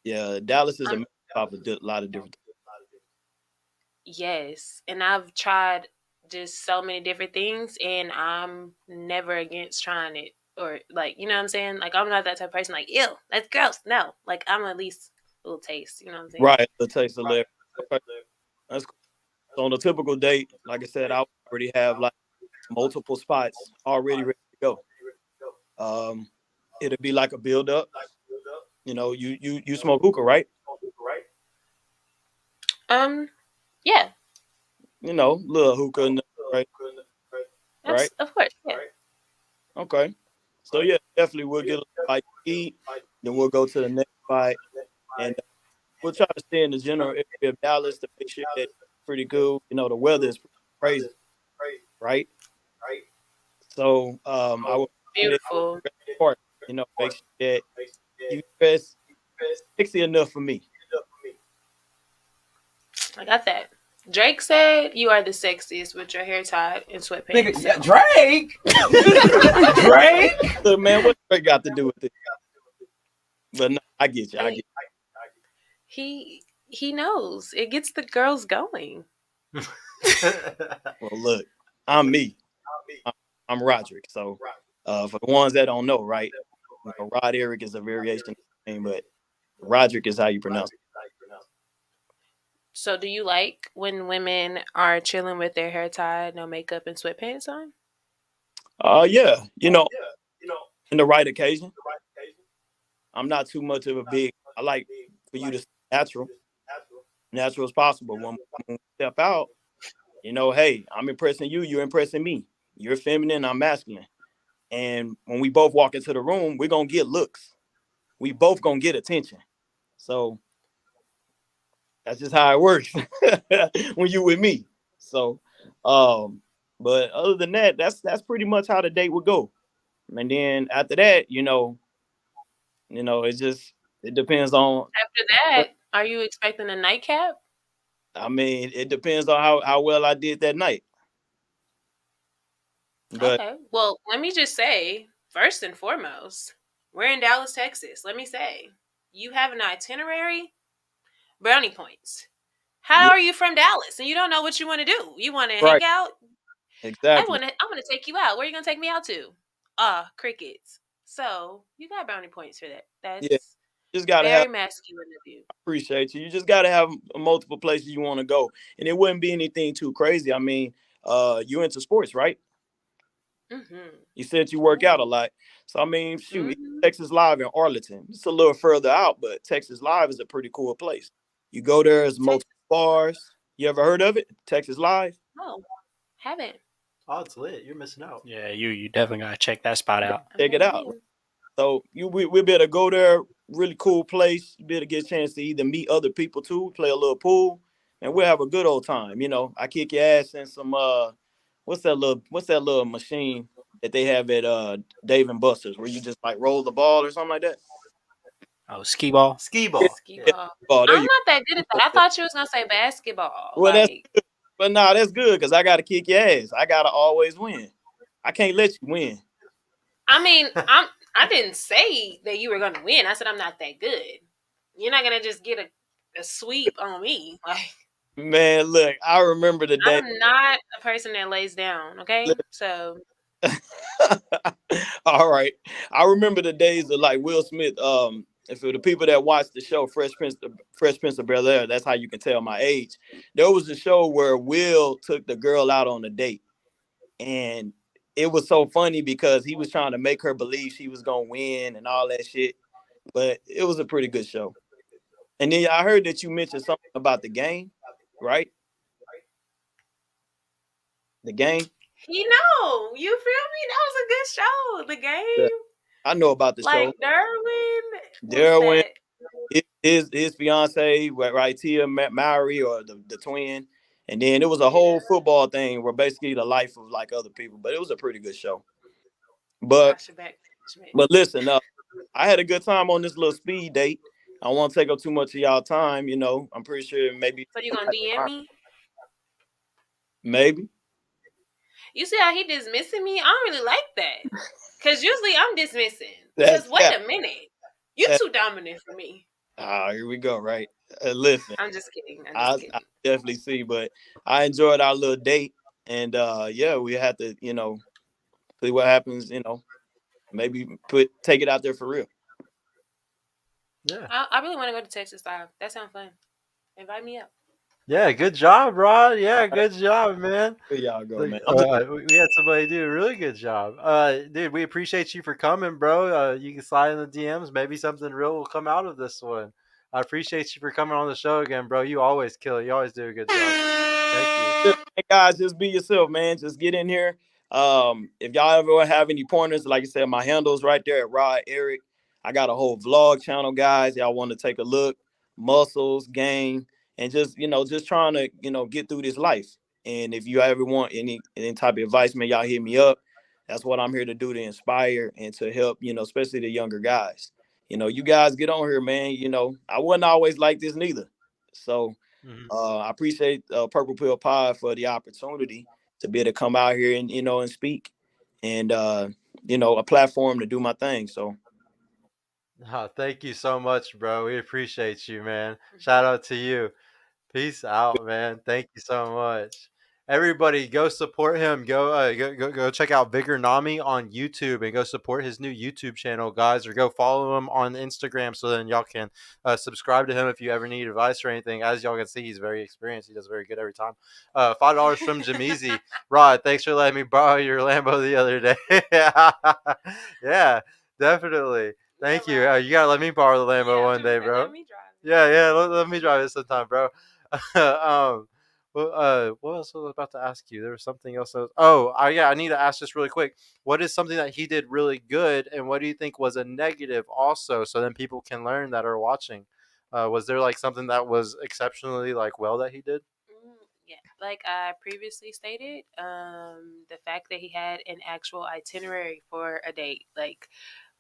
Yeah, Dallas is a I'm melting pot of a lot of different. yes, and I've tried just so many different things, and I'm never against trying it. Or like, you know what I'm saying? Like, I'm not that type of person. Like, ew, that's gross. No, like, I'm at least a little taste. You know what I'm saying? Right, the taste of liquor. Okay, that's cool. So on a typical date, like I said, I already have like multiple spots already ready to go. Um, it'll be like a build up. You know, you smoke hookah, right? Um, yeah, You know, little hookah, right? Right. of course, yeah. Okay. So yeah, definitely we'll get a bite to eat, then we'll go to the next spot, and we'll try to stay in the general area of Dallas to make sure that it's pretty cool. You know, the weather is crazy, right? So I would recommend Beautiful. that part. You know, make sure that you dress sexy enough for me. I got that. Drake said you are the sexiest with your hair tied and sweatpants. Nigga, yeah, Drake. Drake. Look, man, what Drake got to do with it? But no, I get you. I get He knows. It gets the girls going. you. Well, look, I'm me. I'm Roderick. So for the ones that don't know, right? You know, Rod Eric is a variation of the name, but Roderick is how you pronounce it. So do you like when women are chilling with their hair tied, no makeup and sweatpants on? Yeah, you know, in the right occasion. I'm not too much of a big. I like for you to stay natural as possible. When we step out, you know, hey, I'm impressing you, you're impressing me. You're feminine, I'm masculine. And when we both walk into the room, we're gonna get looks. We both gonna get attention. So that's just how it works when you with me. So, um, but other than that, that's pretty much how the date would go. And then after that, it depends on. After that, are you expecting a nightcap? I mean, it depends on how well I did that night. But Okay. Well, let me just say, first and foremost, we're in Dallas, Texas. Let me say, you have an itinerary, brownie points. How yeah, are you from Dallas and you don't know what you want to do? You want to hang right, out? exactly. I'm gonna take you out. Where are you gonna take me out to? Crickets. So you got brownie points for that. Yeah, That's just gotta have. very masculine of you. Appreciate you. You just gotta have multiple places you want to go, and it wouldn't be anything too crazy. I mean, you into sports, right? Mm-hmm. You said you work out a Ooh. lot, so I mean, shoot, Mm-hmm. Texas Live in Arlington. It's a little further out, but Texas Live is a pretty cool place. You go there, there's Text. multiple bars. You ever heard of it? Texas Live. No, haven't. Oh, it's lit. You're missing out. Yeah, you definitely gotta check that spot out. I Check it might out. be. So we'll be able to go there. Really cool place. You'll be able to get a chance to either meet other people too, play a little pool, and we'll have a good old time. You know, I kick your ass in some what's that little machine that they have at Dave and Buster's where you just like roll the ball or something like that. Oh, skee ball. Ski Yeah, ball. Ski Yeah. ball. ball. There I'm you not that good at go. that. I thought you was gonna say basketball. Well, Like, but nah, that's good because I got to kick your ass. I gotta always win. I can't let you win. I mean, I didn't say that you were gonna win. I said I'm not that good. You're not gonna just get a sweep on me. Like, Man, look, I remember the day. I'm not a person that lays down. Okay, so All right. I remember the days of like Will Smith. And for the people that watch the show Fresh Prince of Bel Air, that's how you can tell my age. There was a show where Will took the girl out on a date, and it was so funny because he was trying to make her believe she was gonna win and all that shit. But it was a pretty good show. And then I heard that you mentioned something about the game, right? The game. you know, you feel me? That was a good show. The Yeah, game, I know about the like show. Derwin, what's Darwin, that? his fiance, right, Tia Mowry, or the twin, and then it was a whole football thing where basically the life of like other people. But it was a pretty good show. But Sasha back management. but listen, I had a good time on this little speed date. I don't want to take up too much of y'all time. You know, I'm pretty sure maybe So you gonna DM me? maybe You see how he dismissing me? I don't really like that. Cause usually I'm dismissing. that's Cause wait a minute, you that, too dominant for me. here we go. Right, listen, I'm just kidding. I'm I just I kidding. definitely see, but I enjoyed our little date. and yeah, we have to, see what happens. Maybe take it out there for real. Yeah. I really want to go to Texas Live. That sounds fun. Invite me up. Yeah, good job, Rod. Yeah, All right, good job, man. here y'all go, Like, man. I'm just we had somebody do a really good job. Dude, we appreciate you for coming, bro. You can slide in the DMs. Maybe something real will come out of this one. I appreciate you for coming on the show again, bro. You always kill it. You always do a good job. Thank you. Hey, guys, just be yourself, man. Just get in here. If y'all ever have any pointers, like I said, my handle's right there at Rod Eric. I got a whole vlog channel, guys. Y'all want to take a look, muscles, game, and just trying to, get through this life. And if you ever want any type of advice, man, y'all hit me up. That's what I'm here to do, to inspire and to help, especially the younger guys. You guys get on here, man. I wasn't always like this neither. So Mhm. I appreciate Purple Pill Pod for the opportunity to be able to come out here and and speak, and a platform to do my thing. So Oh, thank you so much, bro. We appreciate you, man. Shout out to you. Peace out, man. Thank you so much. Everybody, go support him. Go check out Vigor Nami on YouTube and go support his new YouTube channel, guys. Or go follow him on Instagram so then y'all can subscribe to him if you ever need advice or anything. As y'all can see, he's very experienced. He does very good every time. $5 from Jameezy. Rod, thanks for letting me borrow your Lambo the other day. Yeah, definitely. Thank you. You gotta let me borrow the Lambo one day, bro. Let me drive. Yeah. Let me drive it sometime, bro. What else was I about to ask you? There was something else. I need to ask this really quick. What is something that he did really good, and what do you think was a negative also, so then people can learn that are watching? Was there like something that was exceptionally like well that he did? Yeah, like I previously stated, the fact that he had an actual itinerary for a date, like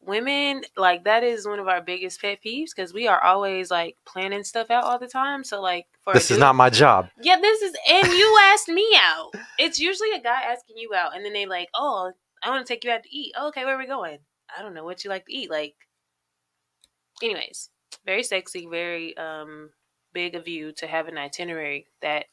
women, like that is one of our biggest pet peeves because we are always like planning stuff out all the time. So like for a This is dude, not my job. yeah, this is, and you asked me out. It's usually a guy asking you out, and then they like, oh, I want to take you out to eat. Oh, okay, where are we going? I don't know what you like to eat. Like, anyways, very sexy, very big of you to have an itinerary that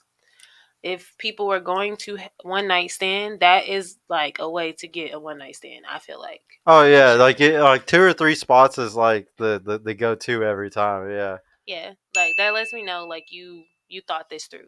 if people were going to one night stand, that is like a way to get a one night stand. I feel like. Oh yeah, Sure. like 2 or 3 spots is like the go to every time. Yeah. Yeah, like that lets me know like you thought this through.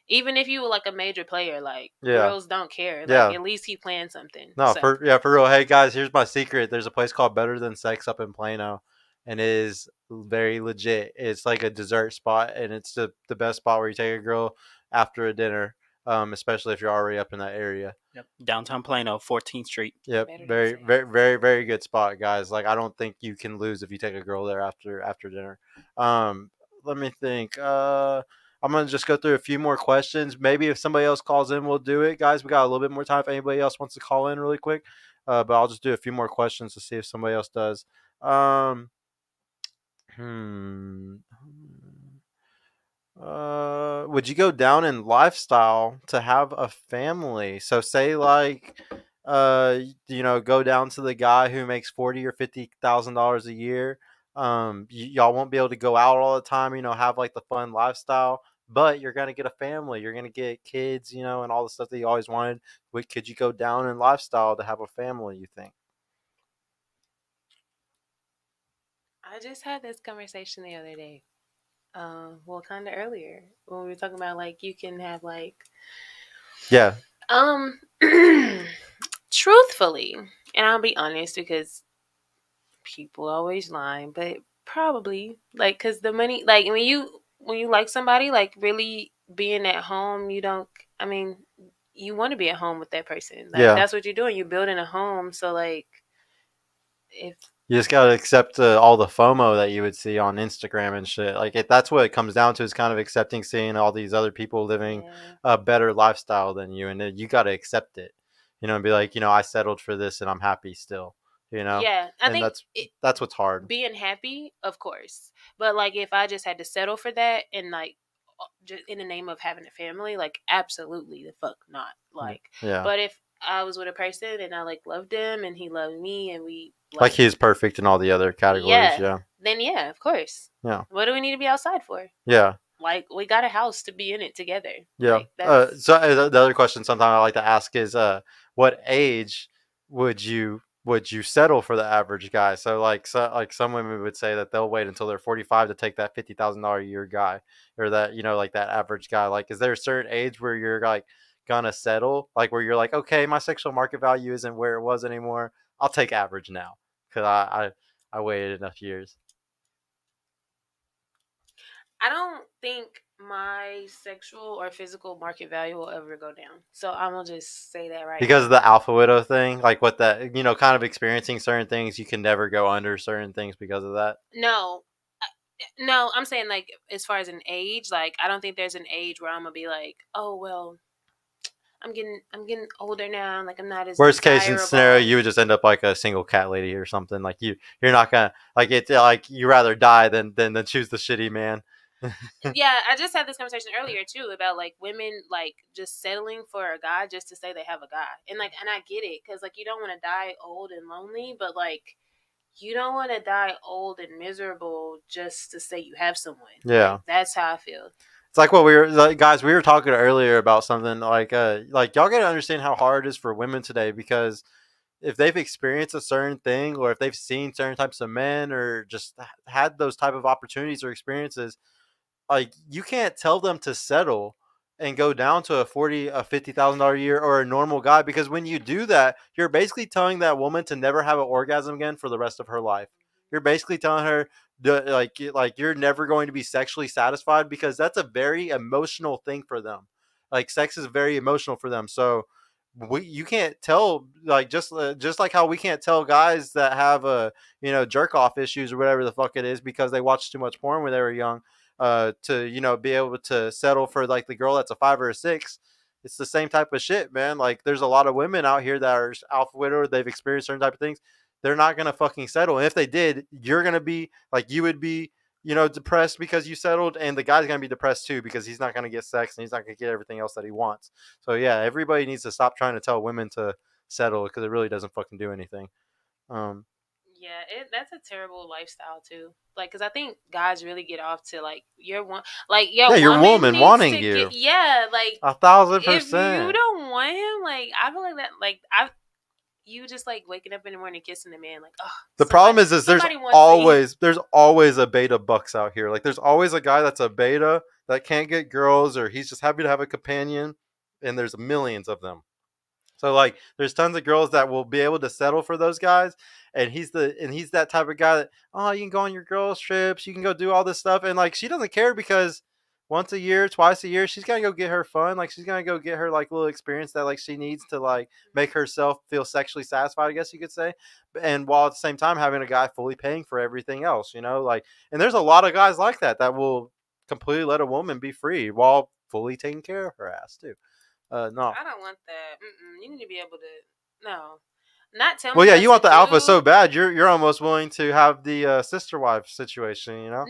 Even if you were like a major player, like Yeah. girls don't care. Like Yeah. at least he planned something. No, So for real. Hey guys, here's my secret. There's a place called Better Than Sex up in Plano, and it is very legit. It's like a dessert spot, and it's the best spot where you take a girl after a dinner, especially if you're already up in that area. Yep. Downtown Plano, 14th Street. Yep, Better Than very Sex. very good spot, guys. Like I don't think you can lose if you take a girl there after dinner. Um, Let me think. I'm gonna just go through a few more questions. Maybe if somebody else calls in, we'll do it, guys. We got a little bit more time if anybody else wants to call in really quick. But I'll just do a few more questions to see if somebody else does. Um, hmm. Would you go down in lifestyle to have a family? So say like, go down to the guy who makes $40,000 or $50,000 a year. Y'all won't be able to go out all the time. Have like the fun lifestyle, but you're gonna get a family. You're gonna get kids. And all the stuff that you always wanted. Could you go down in lifestyle to have a family? You think? I just had this conversation the other day. Well, kind of earlier when we were talking about like you can have like, Yeah. um, truthfully, and I'll be honest because people always lie, but probably like because the money, like when you like somebody, like really being at home, you don't. I mean, you want to be at home with that person. Like Yeah. that's what you're doing. You're building a home. So like if You just gotta accept all the FOMO that you would see on Instagram and shit. Like that's what it comes down to is kind of accepting seeing all these other people living yeah. a better lifestyle than you, and then you gotta accept it. And be like, I settled for this and I'm happy still. Yeah, I And think it, that's what's hard. being happy, of course. But like if I just had to settle for that and like just in the name of having a family, like absolutely the fuck not. Like Yeah. but if I was with a person and I like loved him and he loved me and we Like he's perfect in all the other categories. yeah, Yeah. then yeah, of course. Yeah. What do we need to be outside for? Yeah. like we got a house to be in it together. Yeah. Like that's The other question sometimes I like to ask is, what age would you settle for the average guy? So some women would say that they'll wait until they're 45 to take that $50,000 a year guy, or that like that average guy. Like, is there a certain age where you're like gonna settle, like where you're like, okay, my sexual market value isn't where it was anymore. I'll take average now because I waited enough years. I don't think my sexual or physical market value will ever go down. So I'm gonna just say that right Because now. of the alpha widow thing, like what that kind of experiencing certain things, you can never go under certain things because of that. No, no, I'm saying like as far as an age, like I don't think there's an age where I'm gonna be like, oh well, I'm getting older now, like I'm not as Worst case in scenario, desirable. you would just end up like a single cat lady or something. Like you're not gonna like it. Like you rather die than choose the shitty man. Yeah, I just had this conversation earlier too about like women like just settling for a guy just to say they have a guy, and I get it because like you don't want to die old and lonely, but like you don't want to die old and miserable just to say you have someone. Yeah. Like that's how I feel. It's like what we were like, guys. We were talking earlier about something like y'all gotta understand how hard it is for women today, because if they've experienced a certain thing, or if they've seen certain types of men, or just had those type of opportunities or experiences, like you can't tell them to settle and go down to a $50,000 a year or a normal guy, because when you do that, you're basically telling that woman to never have an orgasm again for the rest of her life. You're basically telling her like you're never going to be sexually satisfied, because that's a very emotional thing for them. Like sex is very emotional for them. So you can't tell, like just like how we can't tell guys that have jerk off issues or whatever the fuck it is because they watched too much porn when they were young, to be able to settle for like the girl that's a 5 or a 6. It's the same type of shit, man. Like there's a lot of women out here that are alpha widow, they've experienced certain type of things, they're not gonna fucking settle, and if they did, you're gonna be like, you would be depressed because you settled, and the guy's gonna be depressed too because he's not gonna get sex and he's not gonna get everything else that he wants. So yeah, everybody needs to stop trying to tell women to settle, because it really doesn't fucking do anything. um Yeah, that's a terrible lifestyle too. Like, cause I think guys really get off to like yeah, your your woman woman needs wanting to get, you yeah, like a thousand if you percent. don't want him, like I feel like that, like you just like waking up in the morning kissing a man, like oh The problem somebody is there's somebody wants me. always a beta bucks out here. Like there's always a guy that's a beta that can't get girls, or he's just happy to have a companion, and there's millions of them. So like there's tons of girls that will be able to settle for those guys, and he's that type of guy that, oh, you can go on your girls trips, you can go do all this stuff, and like she doesn't care, because once a year, twice a year, she's gonna go get her fun. Like she's gonna go get her like little experience that like she needs to like make herself feel sexually satisfied, I guess you could say. And while at the same time having a guy fully paying for everything else, like, and there's a lot of guys like that will completely let a woman be free while fully taking care of her ass too. No. I don't want that. You need to be able to no, not tell Well, me yeah, what you to want the alpha so do. bad, you're almost willing to have the sister wife situation. Yeah,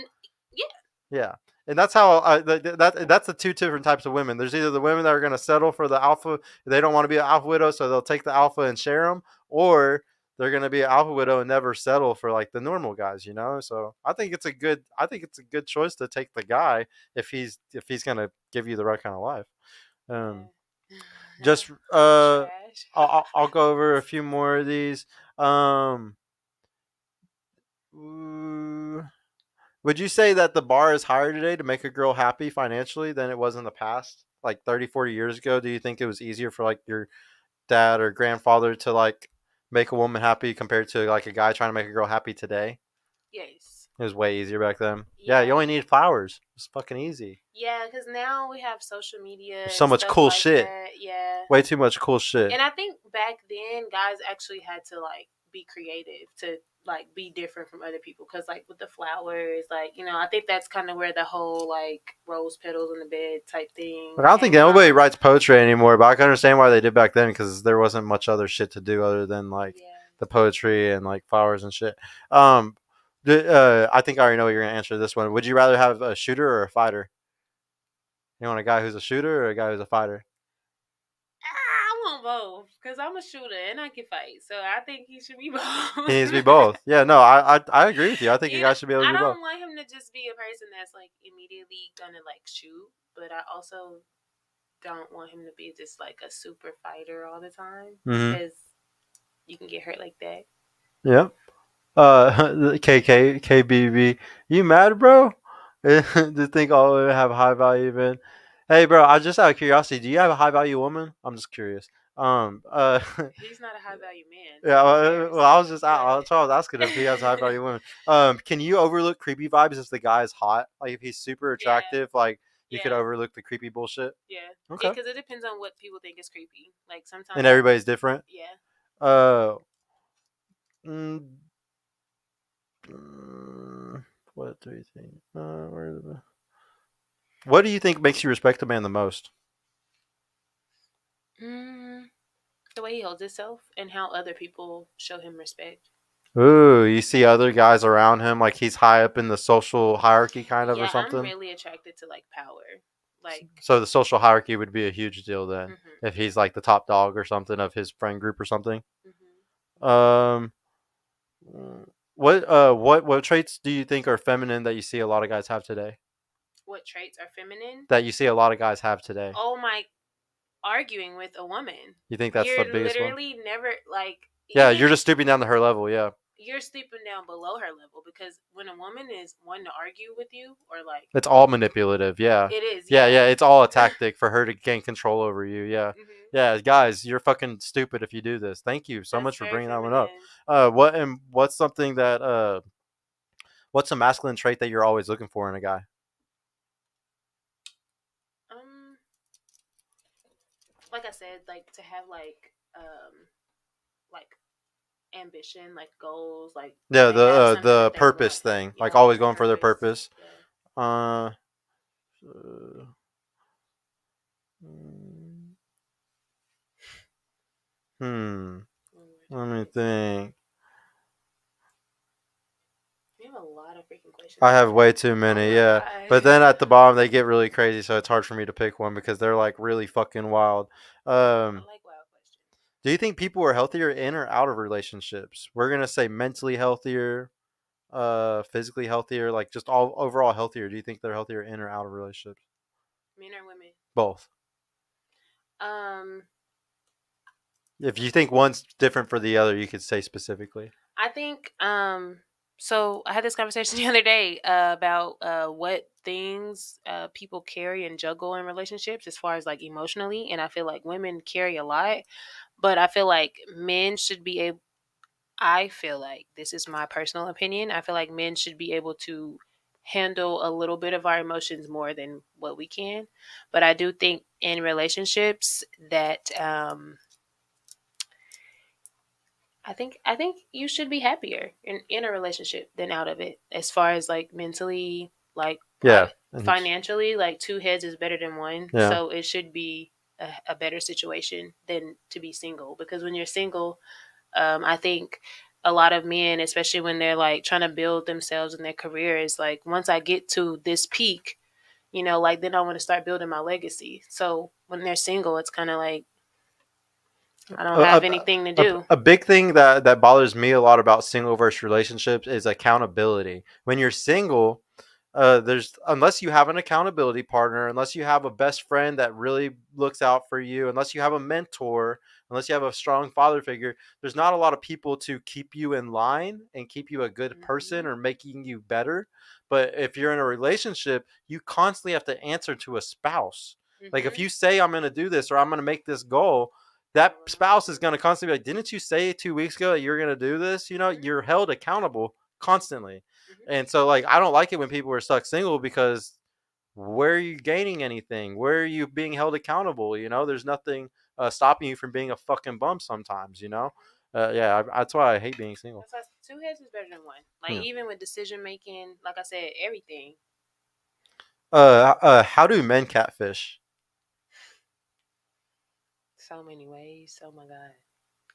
Yeah, and that's how that's the two different types of women. There's either the women that are going to settle for the alpha, they don't want to be an alpha widow, so they'll take the alpha and share them, or they're going to be an alpha widow and never settle for like the normal guys. So I think it's a good choice to take the guy if he's going to give you the right kind of life. Um, yeah. just Trash. I'll go over a few more of these. Um, would you say that the bar is higher today to make a girl happy financially than it was in the past? Like 30, 40 years ago, do you think it was easier for like your dad or grandfather to like make a woman happy compared to like a guy trying to make a girl happy today? Yes. It was way easier back then. Yeah, you Yeah. only need flowers. It's fucking easy. Yeah, because now we have social media There's so and much stuff cool like shit. that. Yeah. Way too much cool shit. And I think back then, guys actually had to like be creative to like be different from other people. Because like with the flowers, like I think that's kind of where the whole like rose petals in the bed type thing Like, I don't think came anybody from. writes poetry anymore, but I can understand why they did back then, because there wasn't much other shit to do other than like Yeah. the poetry and like flowers and shit. I think I already know what you're gonna answer this one. Would you rather have a shooter or a fighter? You want a guy who's a shooter or a guy who's a fighter? I want both because I'm a shooter and I can fight. So I think he should be both. He needs to be both. Yeah, no, I agree with you. I think a guy should be able to I do both. don't want him to just be a person that's like immediately gonna like shoot, but I also don't want him to be just like a super fighter all the time because you can get hurt like that. Yeah. KBB, you mad, bro? To think all women have high value men. Hey, bro, I just out of curiosity, do you have a high value woman? I'm just curious. He's not a high value man. Yeah, So well, I was just that's why I was asking if he has high value women. Can you overlook creepy vibes if the guy is hot? Like if he's super attractive, like you could overlook the creepy bullshit. Yeah. Okay. Because it depends on what people think is creepy. Like sometimes. And everybody's different. Yeah. Mm, what do you think? What do you think makes you respect a man the most? The way he holds himself and how other people show him respect. Ooh, you see other guys around him, like he's high up in the social hierarchy, kind of, or Yeah, something. I'm really attracted to like power. Like so the social hierarchy would be a huge deal then, if he's like the top dog or something of his friend group or something. Um, what traits do you think are feminine that you see a lot of guys have today? What traits are feminine? That you see a lot of guys have today. Oh my, arguing with a woman. You think that's the biggest one? You're literally never like. Yeah, you're just stooping down to her level. Yeah. You're stooping down below her level because when a woman is wanting to argue with you or like. It's all manipulative. Yeah. It is. Yeah, yeah. It's all a tactic for her to gain control over you. Yeah. Yeah, guys, you're fucking stupid if you do this. Thank you so much for bringing that one up. What's something that what's a masculine trait that you're always looking for in a guy? Like I said, like to have like ambition, like goals, like the purpose thing, like always going for their purpose. Yeah. Let me think. We have a lot of freaking questions. I have way too many, yeah. God. But then at the bottom they get really crazy, so it's hard for me to pick one because they're like really fucking wild. I like wild questions. Do you think people are healthier in or out of relationships? We're gonna say mentally healthier, physically healthier, like just all overall healthier. Do you think they're healthier in or out of relationships? Men or women? Both. If you think one's different for the other, you could say specifically. I think so I had this conversation the other day about what things people carry and juggle in relationships as far as like emotionally, and I feel like women carry a lot, but I feel like men should be able. I feel like this is my personal opinion. I feel like men should be able to handle a little bit of our emotions more than what we can, but I do think in relationships that I think you should be happier in a relationship than out of it, as far as like mentally, like financially, like two heads is better than one. Yeah. So it should be a better situation than to be single, because when you're single, I think a lot of men, especially when they're like trying to build themselves in their careers, like once I get to this peak, like then I want to start building my legacy. So when they're single, it's kind of like I don't have anything to do. A big thing that bothers me a lot about single versus relationships is accountability. When you're single, there's unless you have an accountability partner, unless you have a best friend that really looks out for you, unless you have a mentor, unless you have a strong father figure, there's not a lot of people to keep you in line and keep you a good person or making you better. But if you're in a relationship, you constantly have to answer to a spouse. Like if you say I'm going to do this or I'm going to make this goal, that spouse is going to constantly be like, didn't you say 2 weeks ago that you're going to do this? You're held accountable constantly. And so like, I don't like it when people are stuck single, because where are you gaining anything? Where are you being held accountable? There's nothing stopping you from being a fucking bum sometimes, yeah, that's why I hate being single. That's why two heads is better than one. Like even with decision making, like I said, everything. How do men catfish? So many ways. Oh my god,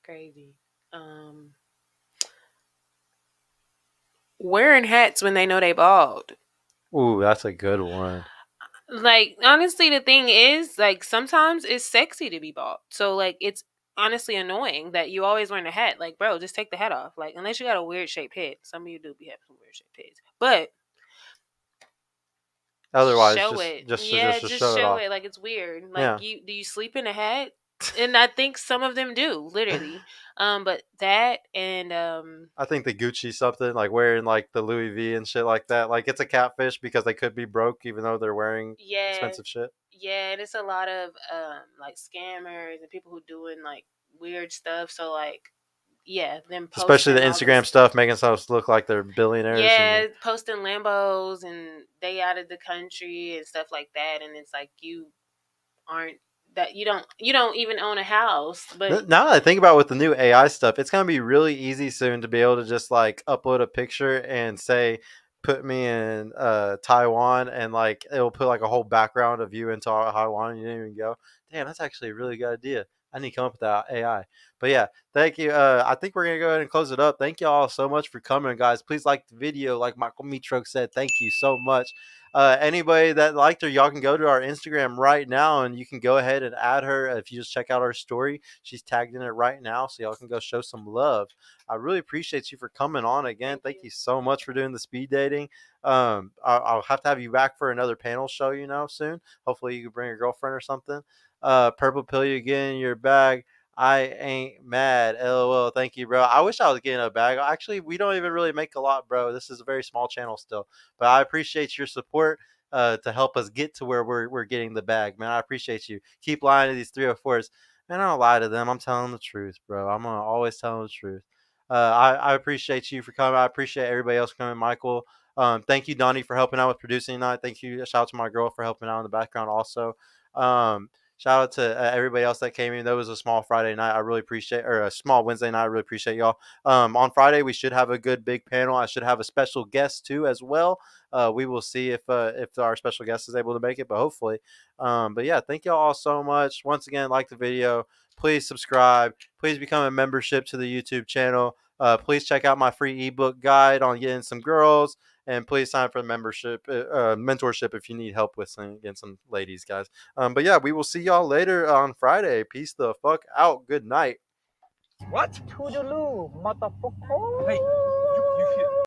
crazy. Wearing hats when they know they bald. Ooh, that's a good one. Like, honestly, the thing is, like, sometimes it's sexy to be bald. So, like, it's honestly annoying that you always wearing a hat. Like, bro, just take the hat off. Like, unless you got a weird shaped head. Some of you do be having some weird shaped heads. But Otherwise, show it. just Yeah, to just show it show off. it. Like, it's weird. Like, Yeah. you do you sleep in a hat? And I think some of them do, literally. But that and I think the Gucci something like wearing like the Louis V and shit like that. Like it's a catfish because they could be broke even though they're wearing yeah, expensive shit. yeah, and it's a lot of like scammers and people who doing like weird stuff. So like, yeah, them Especially the posting all Instagram this. stuff, making themselves look like they're billionaires and Yeah, posting Lambos and they out of the country and stuff like that, and it's like you aren't that you don't even own a house, but now that I think about with the new AI stuff, it's gonna be really easy soon to be able to just like upload a picture and say, "Put me in Taiwan," and like it'll put like a whole background of you in Taiwan. And you didn't even go. Damn, that's actually a really good idea. I need to come up with that AI. But yeah, thank you. I think we're gonna go ahead and close it up. Thank you all so much for coming, guys. Please like the video, like Michael Mitro said. Thank you so much. Anybody that liked her, y'all can go to our Instagram right now and you can go ahead and add her. If you just check out our story, she's tagged in it right now, so y'all can go show some love. I really appreciate you for coming on again. thank Thank you. you so much for doing the speed dating. I'll have to have you back for another panel show, soon. Hopefully you can bring your girlfriend or something. Purple pill you get in your bag. I ain't mad. LOL. Thank you, bro. I wish I was getting a bag. Actually, we don't even really make a lot, bro. This is a very small channel still. But I appreciate your support to help us get to where we're getting the bag, man. I appreciate you. Keep lying to these 304s. Man, I don't lie to them. I'm telling them the truth, bro. I'm gonna always tell them the truth. I appreciate you for coming. I appreciate everybody else coming. Michael, thank you, Donnie, for helping out with producing tonight. Thank you. Shout out to my girl for helping out in the background also. Shout out to everybody else that came in. That was a small Friday night. I really appreciate, or a small Wednesday night. I really appreciate y'all. On Friday, we should have a good big panel. I should have a special guest too as well. We will see if our special guest is able to make it, but hopefully. But yeah, thank y'all all so much. Once again, like the video. Please subscribe. Please become a membership to the YouTube channel. Please check out my free ebook guide on getting some girls. And please sign up for the membership, mentorship if you need help with getting some ladies, guys. But yeah, we will see y'all later on Friday. Peace the fuck out. Good night. What? Toodaloo, motherfucker. Hey, you